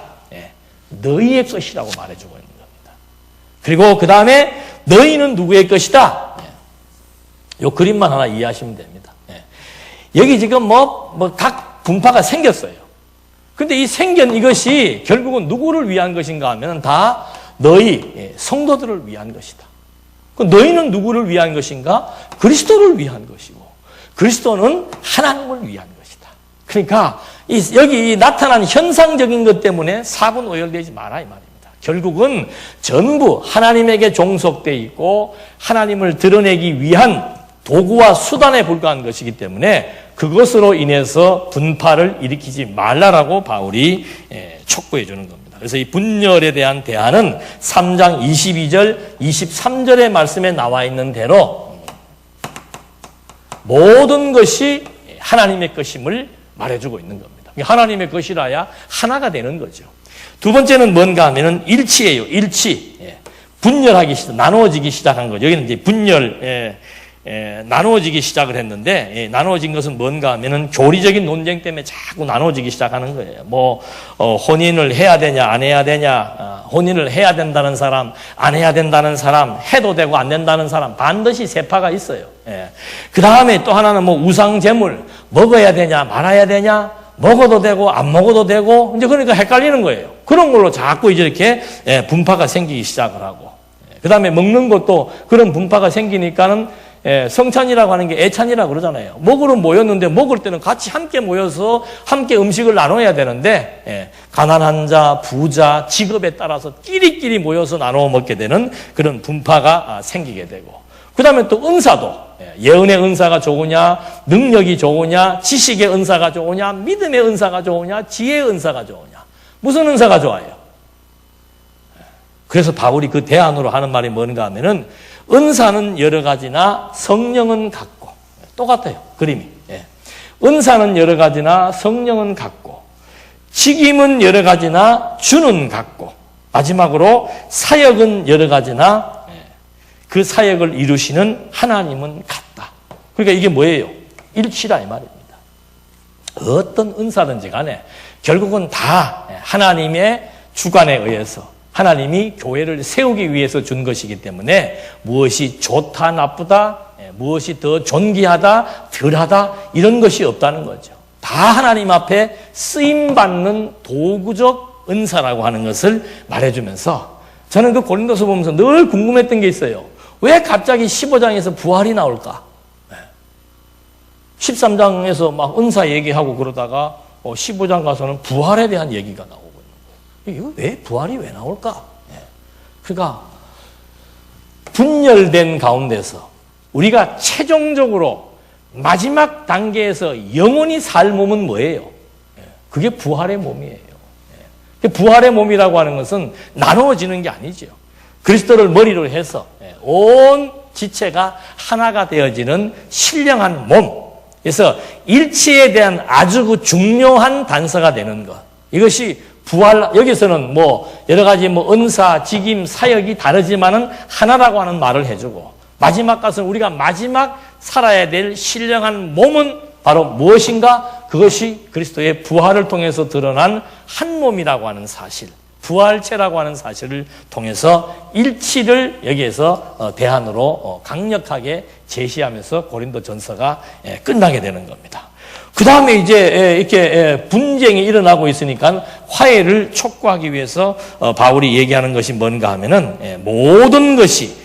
너희의 것이라고 말해주고 있는 겁니다. 그리고 그 다음에 너희는 누구의 것이다? 이 그림만 하나 이해하시면 됩니다. 여기 지금 각 분파가 생겼어요. 근데 이 생긴 이것이 결국은 누구를 위한 것인가 하면 다 너희, 성도들을 위한 것이다. 너희는 누구를 위한 것인가? 그리스도를 위한 것이고, 그리스도는 하나님을 위한 것이다. 그러니까 여기 나타난 현상적인 것 때문에 사분오열되지 마라 이 말입니다. 결국은 전부 하나님에게 종속되어 있고 하나님을 드러내기 위한 도구와 수단에 불과한 것이기 때문에 그것으로 인해서 분파를 일으키지 말라라고 바울이 촉구해 주는 겁니다. 그래서 이 분열에 대한 대안은 3장 22절, 23절의 말씀에 나와 있는 대로 모든 것이 하나님의 것임을 말해주고 있는 겁니다. 하나님의 것이라야 하나가 되는 거죠. 두 번째는 뭔가 하면은 일치예요. 일치. 분열하기 시작, 나누어지기 시작한 거죠. 여기는 이제 분열, 나누어지기 시작을 했는데, 나누어진 것은 뭔가 하면은 교리적인 논쟁 때문에 자꾸 나누어지기 시작하는 거예요. 혼인을 해야 되냐, 안 해야 되냐, 혼인을 해야 된다는 사람, 안 해야 된다는 사람, 해도 되고 안 된다는 사람, 반드시 세파가 있어요. 그 다음에 또 하나는 우상제물, 먹어야 되냐, 말아야 되냐, 먹어도 되고 안 먹어도 되고, 이제 그러니까 헷갈리는 거예요. 그런 걸로 자꾸 이제 이렇게 분파가 생기기 시작을 하고. 그 다음에 먹는 것도 그런 분파가 생기니까는 성찬이라고 하는 게 애찬이라고 그러잖아요. 먹으러 모였는데 먹을 때는 같이 함께 모여서 함께 음식을 나눠야 되는데 가난한 자, 부자, 직업에 따라서 끼리끼리 모여서 나눠 먹게 되는 그런 분파가 생기게 되고, 그 다음에 또 은사도 예언의 은사가 좋으냐, 능력이 좋으냐, 지식의 은사가 좋으냐, 믿음의 은사가 좋으냐, 지혜의 은사가 좋으냐, 무슨 은사가 좋아요? 그래서 바울이 그 대안으로 하는 말이 뭔가 하면은 은사는 여러 가지나 성령은 같고, 똑같아요, 그림이. 은사는 여러 가지나 성령은 같고, 직임은 여러 가지나 주는 같고, 마지막으로 사역은 여러 가지나 그 사역을 이루시는 하나님은 같다. 그러니까 이게 뭐예요? 일치다 이 말입니다. 어떤 은사든지 간에 결국은 다 하나님의 주관에 의해서 하나님이 교회를 세우기 위해서 준 것이기 때문에 무엇이 좋다 나쁘다, 무엇이 더 존귀하다 덜하다 이런 것이 없다는 거죠. 다 하나님 앞에 쓰임받는 도구적 은사라고 하는 것을 말해주면서, 저는 그 고린도서 보면서 늘 궁금했던 게 있어요. 왜 갑자기 15장에서 부활이 나올까? 13장에서 막 은사 얘기하고 그러다가 15장 가서는 부활에 대한 얘기가 나오고 있는 거예요. 이거 왜 부활이 왜 나올까? 그러니까 분열된 가운데서 우리가 최종적으로 마지막 단계에서 영원히 살 몸은 뭐예요? 그게 부활의 몸이에요. 부활의 몸이라고 하는 것은 나누어지는 게 아니죠. 그리스도를 머리로 해서 온 지체가 하나가 되어지는 신령한 몸. 그래서 일치에 대한 아주 중요한 단서가 되는 것. 이것이 부활, 여기서는 여러 가지 은사, 직임, 사역이 다르지만은 하나라고 하는 말을 해주고, 마지막 것은 우리가 마지막 살아야 될 신령한 몸은 바로 무엇인가? 그것이 그리스도의 부활을 통해서 드러난 한 몸이라고 하는 사실, 부활체라고 하는 사실을 통해서 일치를 여기에서 대안으로 강력하게 제시하면서 고린도 전서가 끝나게 되는 겁니다. 그 다음에 이제 이렇게 분쟁이 일어나고 있으니까 화해를 촉구하기 위해서 바울이 얘기하는 것이 뭔가 하면은 모든 것이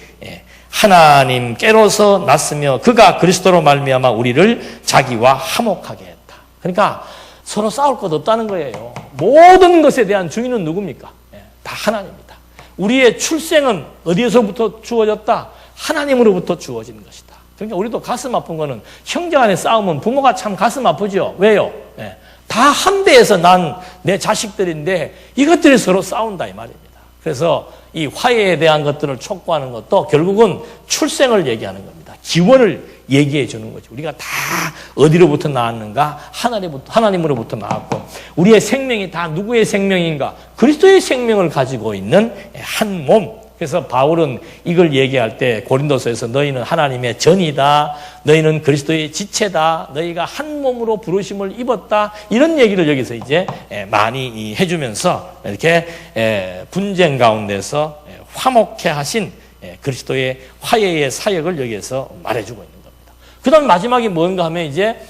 하나님께로서 났으며 그가 그리스도로 말미암아 우리를 자기와 화목하게 했다. 그러니까 서로 싸울 것 없다는 거예요. 모든 것에 대한 주인은 누굽니까? 다 하나님입니다. 우리의 출생은 어디에서부터 주어졌다? 하나님으로부터 주어진 것이다. 그러니까 우리도 가슴 아픈 거는 형제 간의 싸움은 부모가 참 가슴 아프죠. 왜요? 다 한 배에서 난 내 자식들인데 이것들이 서로 싸운다 이 말입니다. 그래서 이 화해에 대한 것들을 촉구하는 것도 결국은 출생을 얘기하는 겁니다. 기원을 얘기해 주는 거죠. 우리가 다 어디로부터 나왔는가? 하나님으로부터 나왔고, 우리의 생명이 다 누구의 생명인가? 그리스도의 생명을 가지고 있는 한 몸. 그래서 바울은 이걸 얘기할 때 고린도서에서 너희는 하나님의 전이다, 너희는 그리스도의 지체다, 너희가 한 몸으로 부르심을 입었다, 이런 얘기를 여기서 이제 많이 해주면서 이렇게 분쟁 가운데서 화목해 하신 그리스도의 화해의 사역을 여기에서 말해주고 있는 겁니다. 그 다음 마지막이 뭔가 하면 이제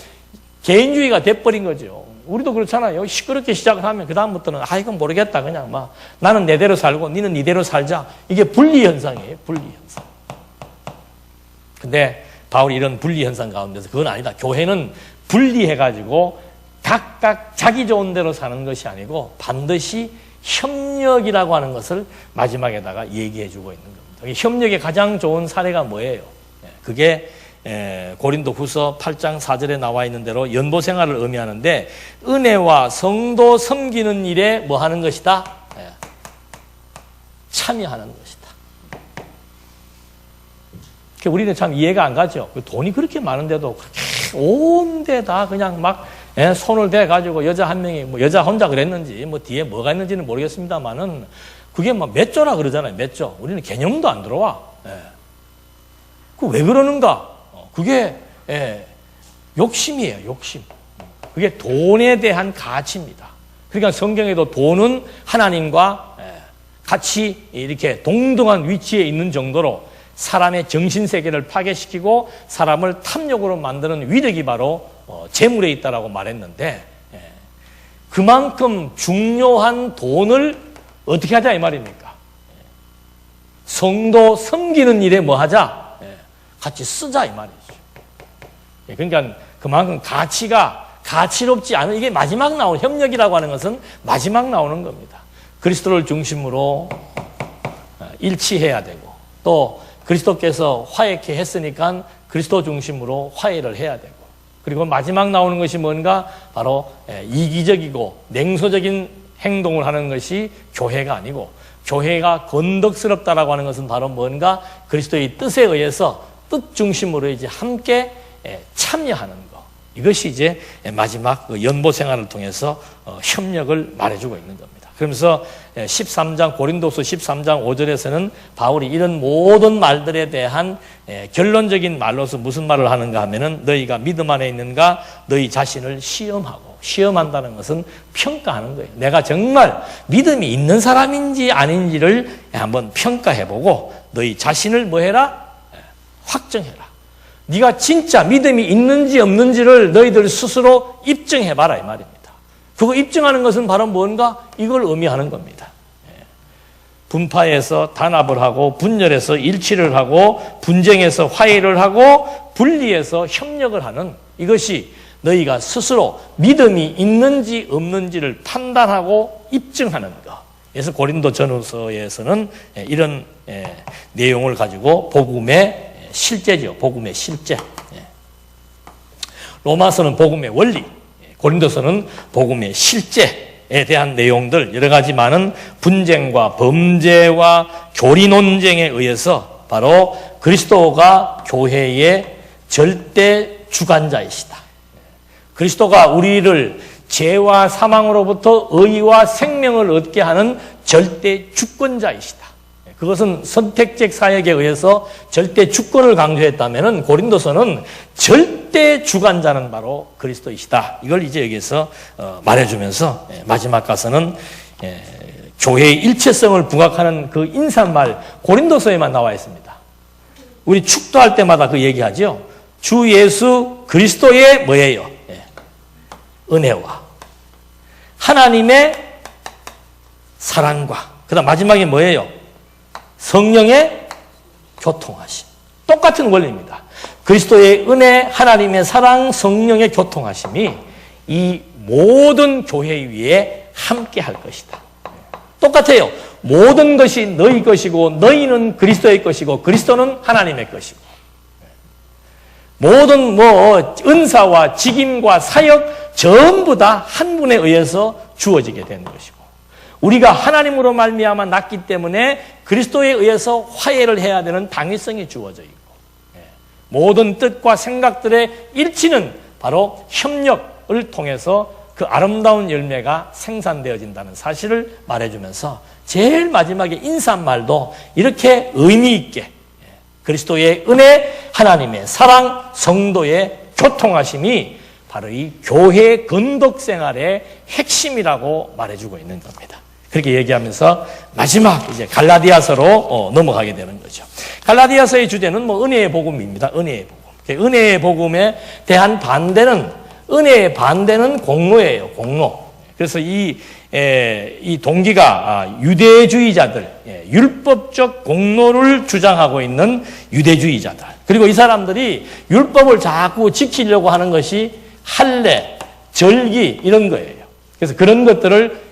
개인주의가 돼버린 거죠. 우리도 그렇잖아요. 시끄럽게 시작을 하면 그 다음부터는 이건 모르겠다, 그냥 막 나는 내대로 살고 니는 니대로 살자. 이게 분리현상이에요. 분리현상. 근데 바울이 이런 분리현상 가운데서 그건 아니다. 교회는 분리해가지고 각각 자기 좋은 대로 사는 것이 아니고 반드시 협력이라고 하는 것을 마지막에다가 얘기해주고 있는 겁니다. 협력의 가장 좋은 사례가 뭐예요? 그게 고린도 후서 8장 4절에 나와 있는 대로 연보 생활을 의미하는데, 은혜와 성도 섬기는 일에 뭐 하는 것이다? 참여하는 것이다. 우리는 참 이해가 안 가죠. 돈이 그렇게 많은데도 온 데 다 그냥 막 손을 대가지고 여자 한 명이 여자 혼자 그랬는지 뒤에 뭐가 있는지는 모르겠습니다만은 그게 몇 조라 그러잖아요. 몇 조. 우리는 개념도 안 들어와. 그 왜 그러는가? 그게 욕심이에요. 욕심. 그게 돈에 대한 가치입니다. 그러니까 성경에도 돈은 하나님과 같이 이렇게 동등한 위치에 있는 정도로 사람의 정신세계를 파괴시키고 사람을 탐욕으로 만드는 위력이 바로 재물에 있다라고 말했는데, 그만큼 중요한 돈을 어떻게 하자 이 말입니까? 성도 섬기는 일에 뭐 하자? 같이 쓰자 이 말이죠. 그러니까 그만큼 가치롭지 않은, 이게 마지막 나오는, 협력이라고 하는 것은 마지막 나오는 겁니다. 그리스도를 중심으로 일치해야 되고, 또 그리스도께서 화해케 했으니까 그리스도 중심으로 화해를 해야 되고, 그리고 마지막 나오는 것이 뭔가? 바로 이기적이고 냉소적인 행동을 하는 것이 교회가 아니고, 교회가 건덕스럽다라고 하는 것은 바로 뭔가? 그리스도의 뜻에 의해서 뜻 중심으로 이제 함께 참여하는 것. 이것이 이제 마지막 연보 생활을 통해서 협력을 말해주고 있는 겁니다. 그러면서 13장, 고린도서 13장 5절에서는 바울이 이런 모든 말들에 대한 결론적인 말로서 무슨 말을 하는가 하면은, 너희가 믿음 안에 있는가? 너희 자신을 시험하고, 시험한다는 것은 평가하는 거예요. 내가 정말 믿음이 있는 사람인지 아닌지를 한번 평가해보고, 너희 자신을 뭐 해라? 확정해라. 네가 진짜 믿음이 있는지 없는지를 너희들 스스로 입증해봐라 이 말입니다. 그거 입증하는 것은 바로 뭔가? 이걸 의미하는 겁니다. 분파해서 단합을 하고, 분열해서 일치를 하고, 분쟁해서 화해를 하고, 분리해서 협력을 하는, 이것이 너희가 스스로 믿음이 있는지 없는지를 판단하고 입증하는 것. 그래서 고린도 전후서에서는 이런 내용을 가지고 복음의 실제죠. 복음의 실제. 로마서는 복음의 원리, 고린도서는 복음의 실제에 대한 내용들, 여러 가지 많은 분쟁과 범죄와 교리 논쟁에 의해서 바로 그리스도가 교회의 절대 주관자이시다. 그리스도가 우리를 죄와 사망으로부터 의와 생명을 얻게 하는 절대 주권자이시다. 그것은 선택적 사역에 의해서 절대 주권을 강조했다면, 고린도서는 절대 주관자는 바로 그리스도이시다. 이걸 이제 여기서 말해주면서 마지막 가서는 교회의 일체성을 부각하는 그 인사말, 고린도서에만 나와 있습니다. 우리 축도할 때마다 그 얘기하죠. 주 예수 그리스도의 뭐예요? 은혜와 하나님의 사랑과, 그 다음 마지막에 뭐예요? 성령의 교통하심. 똑같은 원리입니다. 그리스도의 은혜, 하나님의 사랑, 성령의 교통하심이 이 모든 교회 위에 함께 할 것이다. 똑같아요. 모든 것이 너희 것이고, 너희는 그리스도의 것이고, 그리스도는 하나님의 것이고, 모든 은사와 직임과 사역 전부 다 한 분에 의해서 주어지게 되는 것이고, 우리가 하나님으로 말미암아 났기 때문에 그리스도에 의해서 화해를 해야 되는 당위성이 주어져 있고, 모든 뜻과 생각들의 일치는 바로 협력을 통해서 그 아름다운 열매가 생산되어진다는 사실을 말해주면서, 제일 마지막에 인사말도 이렇게 의미 있게 그리스도의 은혜, 하나님의 사랑, 성도의 교통하심이 바로 이 교회 건덕 생활의 핵심이라고 말해주고 있는 겁니다. 그렇게 얘기하면서 마지막 이제 갈라디아서로 넘어가게 되는 거죠. 갈라디아서의 주제는 은혜의 복음입니다. 은혜의 복음. 은혜의 복음에 대한 반대는, 은혜의 반대는 공로예요. 공로. 그래서 이 동기가 유대주의자들, 율법적 공로를 주장하고 있는 유대주의자들. 그리고 이 사람들이 율법을 자꾸 지키려고 하는 것이 할례, 절기 이런 거예요. 그래서 그런 것들을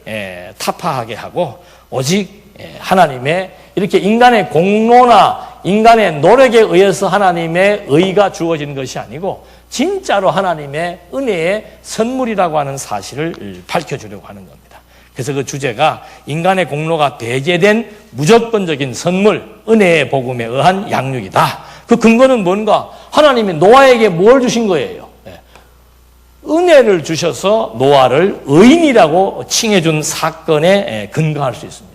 타파하게 하고, 오직 하나님의 이렇게 인간의 공로나 인간의 노력에 의해서 하나님의 의가 주어진 것이 아니고 진짜로 하나님의 은혜의 선물이라고 하는 사실을 밝혀주려고 하는 겁니다. 그래서 그 주제가 인간의 공로가 배제된 무조건적인 선물, 은혜의 복음에 의한 양육이다. 그 근거는 뭔가? 하나님이 노아에게 뭘 주신 거예요? 은혜를 주셔서 노아를 의인이라고 칭해준 사건에 근거할 수 있습니다.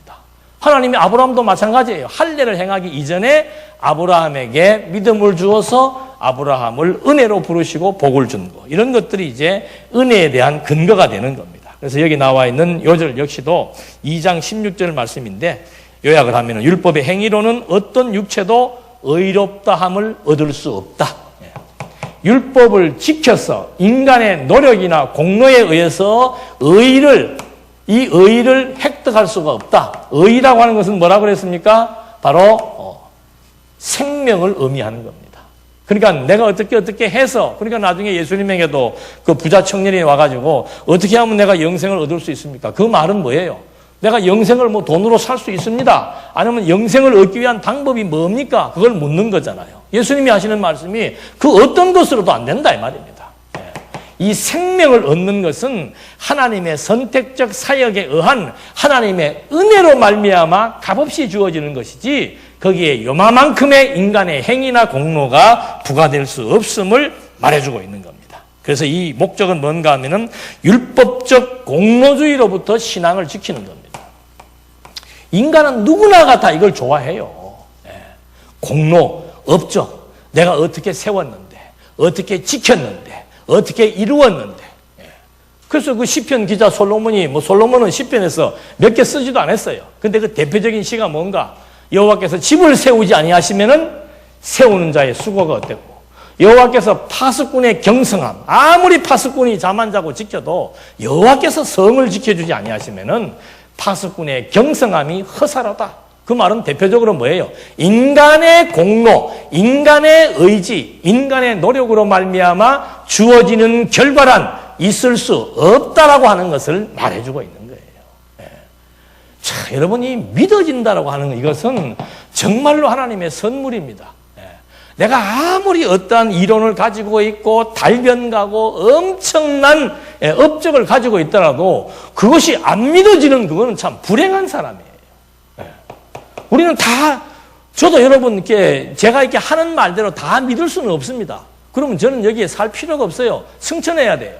하나님이 아브라함도 마찬가지예요. 할례를 행하기 이전에 아브라함에게 믿음을 주어서 아브라함을 은혜로 부르시고 복을 준 것, 이런 것들이 이제 은혜에 대한 근거가 되는 겁니다. 그래서 여기 나와 있는 요절 역시도 2장 16절 말씀인데, 요약을 하면 율법의 행위로는 어떤 육체도 의롭다함을 얻을 수 없다. 율법을 지켜서 인간의 노력이나 공로에 의해서 이 의를 획득할 수가 없다. 의라고 하는 것은 뭐라고 그랬습니까? 바로 생명을 의미하는 겁니다. 그러니까 내가 어떻게 해서, 그러니까 나중에 예수님에게도 그 부자 청년이 와가지고 어떻게 하면 내가 영생을 얻을 수 있습니까? 그 말은 뭐예요? 내가 영생을 뭐 돈으로 살 수 있습니다. 아니면 영생을 얻기 위한 방법이 뭡니까? 그걸 묻는 거잖아요. 예수님이 하시는 말씀이 그 어떤 것으로도 안 된다 이 말입니다. 이 생명을 얻는 것은 하나님의 선택적 사역에 의한 하나님의 은혜로 말미암아 값없이 주어지는 것이지 거기에 요마만큼의 인간의 행위나 공로가 부과될 수 없음을 말해주고 있는 겁니다. 그래서 이 목적은 뭔가 하면은 율법적 공로주의로부터 신앙을 지키는 겁니다. 인간은 누구나가 다 이걸 좋아해요. 공로, 업적, 내가 어떻게 세웠는데, 어떻게 지켰는데, 어떻게 이루었는데. 그래서 그 시편 기자 솔로몬이 솔로몬은 시편에서 몇 개 쓰지도 않았어요. 근데 그 대표적인 시가 뭔가? 여호와께서 집을 세우지 아니하시면은 세우는 자의 수고가 어땠고, 여호와께서 파수꾼의 경성함, 아무리 파수꾼이 잠 안 자고 지켜도 여호와께서 성을 지켜주지 아니하시면은 파수꾼의 경성함이 허사하다. 그 말은 대표적으로 뭐예요? 인간의 공로, 인간의 의지, 인간의 노력으로 말미암아 주어지는 결과란 있을 수 없다라고 하는 것을 말해주고 있는 거예요. 자, 여러분이 믿어진다라고 하는 이것은 정말로 하나님의 선물입니다. 내가 아무리 어떠한 이론을 가지고 있고 달변가고 엄청난 업적을 가지고 있더라도 그것이 안 믿어지는 그거는 참 불행한 사람이에요. 우리는 다, 저도 여러분께 제가 이렇게 하는 말대로 다 믿을 수는 없습니다. 그러면 저는 여기에 살 필요가 없어요. 승천해야 돼요.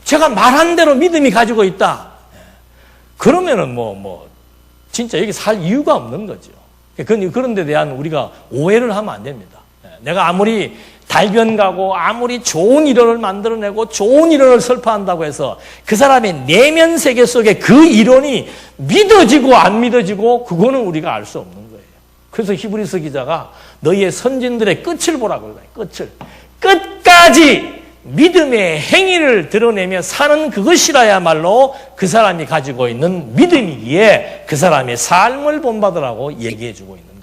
제가 말한 대로 믿음이 가지고 있다. 그러면은 진짜 여기 살 이유가 없는 거죠. 그런 데 대한 우리가 오해를 하면 안 됩니다. 내가 아무리 달변가고 아무리 좋은 이론을 만들어내고 좋은 이론을 설파한다고 해서 그 사람의 내면 세계 속에 그 이론이 믿어지고 안 믿어지고 그거는 우리가 알 수 없는 거예요. 그래서 히브리서 기자가 너희의 선진들의 끝을 보라고 그래요. 끝을. 끝까지 믿음의 행위를 드러내며 사는 그것이라야말로 그 사람이 가지고 있는 믿음이기에 그 사람의 삶을 본받으라고 얘기해주고 있는 겁니다.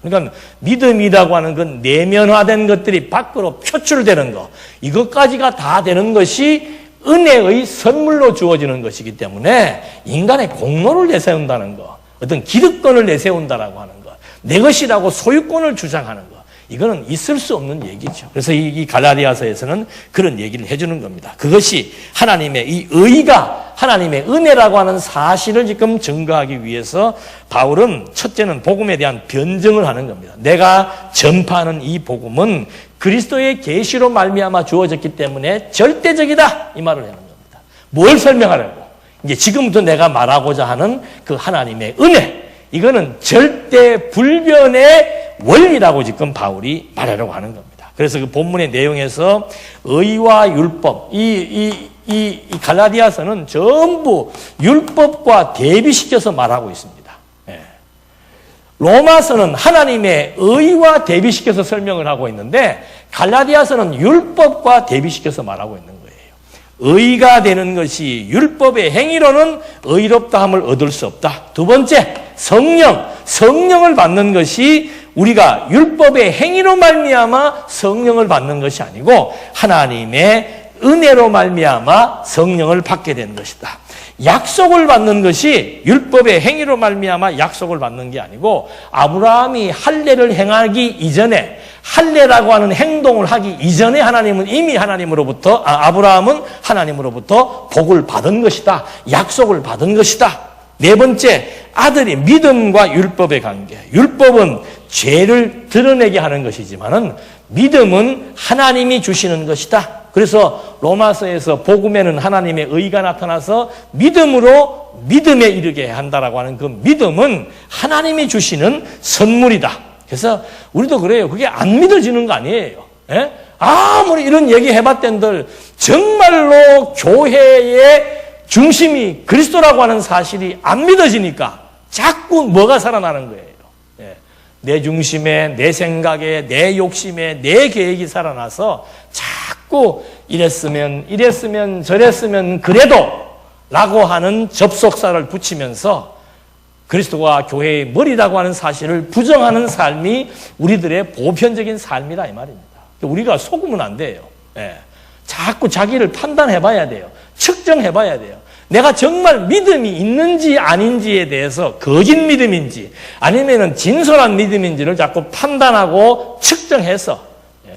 그러니까 믿음이라고 하는 건 내면화된 것들이 밖으로 표출되는 것, 이것까지가 다 되는 것이 은혜의 선물로 주어지는 것이기 때문에 인간의 공로를 내세운다는 것, 어떤 기득권을 내세운다라고 하는 것, 내 것이라고 소유권을 주장하는 것, 이거는 있을 수 없는 얘기죠. 그래서 이 갈라디아서에서는 그런 얘기를 해주는 겁니다. 그것이 하나님의 이 의가 하나님의 은혜라고 하는 사실을 지금 증거하기 위해서 바울은 첫째는 복음에 대한 변증을 하는 겁니다. 내가 전파하는 이 복음은 그리스도의 계시로 말미암아 주어졌기 때문에 절대적이다, 이 말을 하는 겁니다. 뭘 설명하려고? 이제 지금부터 내가 말하고자 하는 그 하나님의 은혜, 이거는 절대 불변의 원리라고 지금 바울이 말하려고 하는 겁니다. 그래서 그 본문의 내용에서 의와 율법, 이 갈라디아서는 전부 율법과 대비시켜서 말하고 있습니다. 로마서는 하나님의 의와 대비시켜서 설명을 하고 있는데 갈라디아서는 율법과 대비시켜서 말하고 있는 거예요. 의가 되는 것이 율법의 행위로는 의롭다함을 얻을 수 없다. 두 번째, 성령을 받는 것이 우리가 율법의 행위로 말미암아 성령을 받는 것이 아니고 하나님의 은혜로 말미암아 성령을 받게 되는 것이다. 약속을 받는 것이 율법의 행위로 말미암아 약속을 받는 게 아니고 아브라함이 할례를 행하기 이전에 할례라고 하는 행동을 하기 이전에 하나님은 이미 아브라함은 하나님으로부터 복을 받은 것이다. 약속을 받은 것이다. 네 번째, 아들이 믿음과 율법의 관계. 율법은 죄를 드러내게 하는 것이지만은 믿음은 하나님이 주시는 것이다. 그래서 로마서에서 복음에는 하나님의 의가 나타나서 믿음으로 믿음에 이르게 한다라고 하는 그 믿음은 하나님이 주시는 선물이다. 그래서 우리도 그래요. 그게 안 믿어지는 거 아니에요. 예? 아무리 이런 얘기 해봤던들 정말로 교회의 중심이 그리스도라고 하는 사실이 안 믿어지니까 자꾸 뭐가 살아나는 거예요. 예. 내 중심에, 내 생각에, 내 욕심에, 내 계획이 살아나서 자꾸 이랬으면 저랬으면 그래도 라고 하는 접속사를 붙이면서 그리스도가 교회의 머리라고 하는 사실을 부정하는 삶이 우리들의 보편적인 삶이다 이 말입니다. 우리가 속으면 안 돼요. 예. 자꾸 자기를 판단해봐야 돼요. 측정해봐야 돼요. 내가 정말 믿음이 있는지 아닌지에 대해서 거짓 믿음인지 아니면은 진솔한 믿음인지를 자꾸 판단하고 측정해서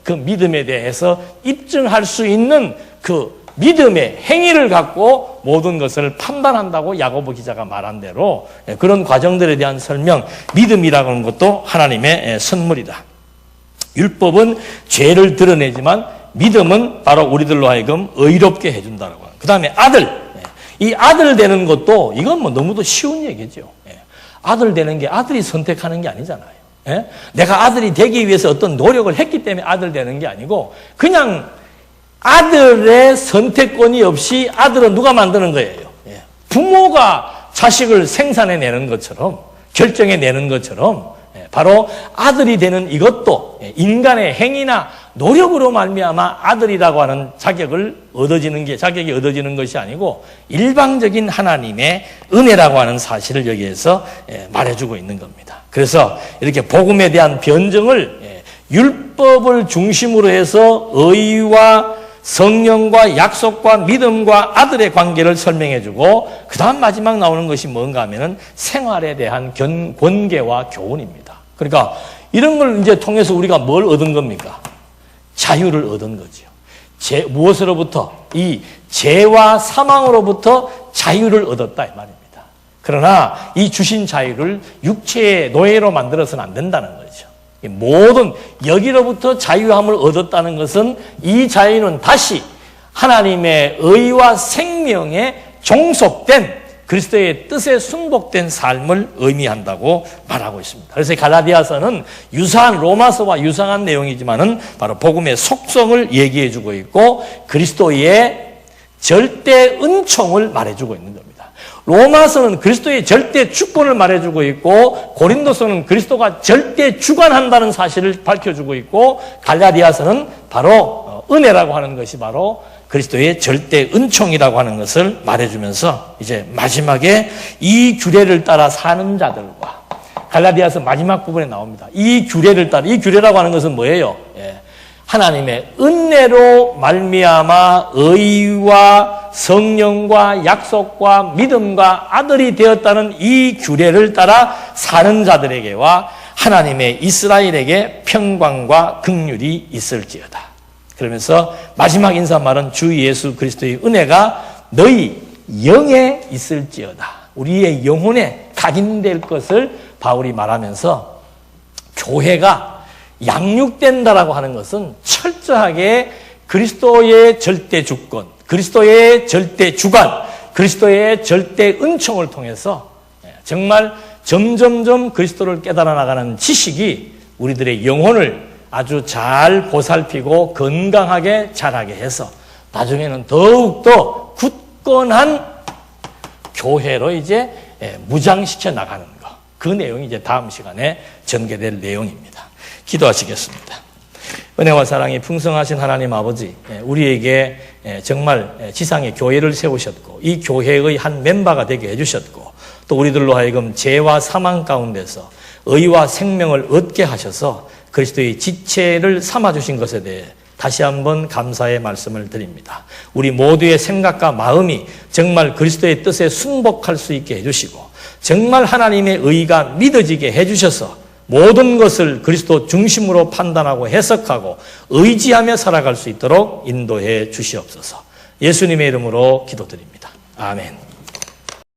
그 믿음에 대해서 입증할 수 있는 그 믿음의 행위를 갖고 모든 것을 판단한다고 야고보 기자가 말한 대로 그런 과정들에 대한 설명, 믿음이라고 하는 것도 하나님의 선물이다. 율법은 죄를 드러내지만 믿음은 바로 우리들로 하여금 의롭게 해준다라고 합니다. 그 다음에 아들. 이 아들 되는 것도 이건 뭐 너무도 쉬운 얘기죠. 아들 되는 게 아들이 선택하는 게 아니잖아요. 내가 아들이 되기 위해서 어떤 노력을 했기 때문에 아들 되는 게 아니고 그냥 아들의 선택권이 없이 아들은 누가 만드는 거예요? 부모가 자식을 생산해내는 것처럼 결정해내는 것처럼 바로 아들이 되는 이것도 인간의 행위나 노력으로 말미암아 아들이라고 하는 자격이 얻어지는 것이 아니고 일방적인 하나님의 은혜라고 하는 사실을 여기에서 말해주고 있는 겁니다. 그래서 이렇게 복음에 대한 변증을 율법을 중심으로 해서 의와 성령과 약속과 믿음과 아들의 관계를 설명해주고 그 다음 마지막 나오는 것이 뭔가 하면은 생활에 대한 권계와 교훈입니다. 그러니까 이런 걸 이제 통해서 우리가 뭘 얻은 겁니까? 자유를 얻은 거죠. 무엇으로부터? 이 죄와 사망으로부터 자유를 얻었다 이 말입니다. 그러나 이 주신 자유를 육체의 노예로 만들어서는 안 된다는 거죠. 모든 여기로부터 자유함을 얻었다는 것은 이 자유는 다시 하나님의 의와 생명에 종속된 그리스도의 뜻에 순복된 삶을 의미한다고 말하고 있습니다. 그래서 갈라디아서는 유사한 로마서와 유사한 내용이지만은 바로 복음의 속성을 얘기해주고 있고 그리스도의 절대 은총을 말해주고 있는 겁니다. 로마서는 그리스도의 절대 주권을 말해주고 있고 고린도서는 그리스도가 절대 주관한다는 사실을 밝혀주고 있고 갈라디아서는 바로 은혜라고 하는 것이 바로 그리스도의 절대 은총이라고 하는 것을 말해주면서 이제 마지막에 이 규례를 따라 사는 자들과 갈라디아서 마지막 부분에 나옵니다. 이 규례를 따라, 이 규례라고 하는 것은 뭐예요? 하나님의 은혜로 말미암아 의와 성령과 약속과 믿음과 아들이 되었다는 이 규례를 따라 사는 자들에게와 하나님의 이스라엘에게 평강과 긍휼이 있을지어다. 그러면서 마지막 인사말은 주 예수 그리스도의 은혜가 너희 영에 있을지어다. 우리의 영혼에 각인될 것을 바울이 말하면서 교회가 양육된다라고 하는 것은 철저하게 그리스도의 절대 주권, 그리스도의 절대 주관, 그리스도의 절대 은총을 통해서 정말 점점점 그리스도를 깨달아 나가는 지식이 우리들의 영혼을 아주 잘 보살피고 건강하게 자라게 해서 나중에는 더욱더 굳건한 교회로 이제 무장시켜 나가는 것. 그 내용이 이제 다음 시간에 전개될 내용입니다. 기도하시겠습니다. 은혜와 사랑이 풍성하신 하나님 아버지, 우리에게 정말 지상의 교회를 세우셨고 이 교회의 한 멤버가 되게 해주셨고 또 우리들로 하여금 죄와 사망 가운데서 의와 생명을 얻게 하셔서 그리스도의 지체를 삼아주신 것에 대해 다시 한번 감사의 말씀을 드립니다. 우리 모두의 생각과 마음이 정말 그리스도의 뜻에 순복할 수 있게 해주시고 정말 하나님의 의가 믿어지게 해주셔서 모든 것을 그리스도 중심으로 판단하고 해석하고 의지하며 살아갈 수 있도록 인도해 주시옵소서. 예수님의 이름으로 기도드립니다. 아멘.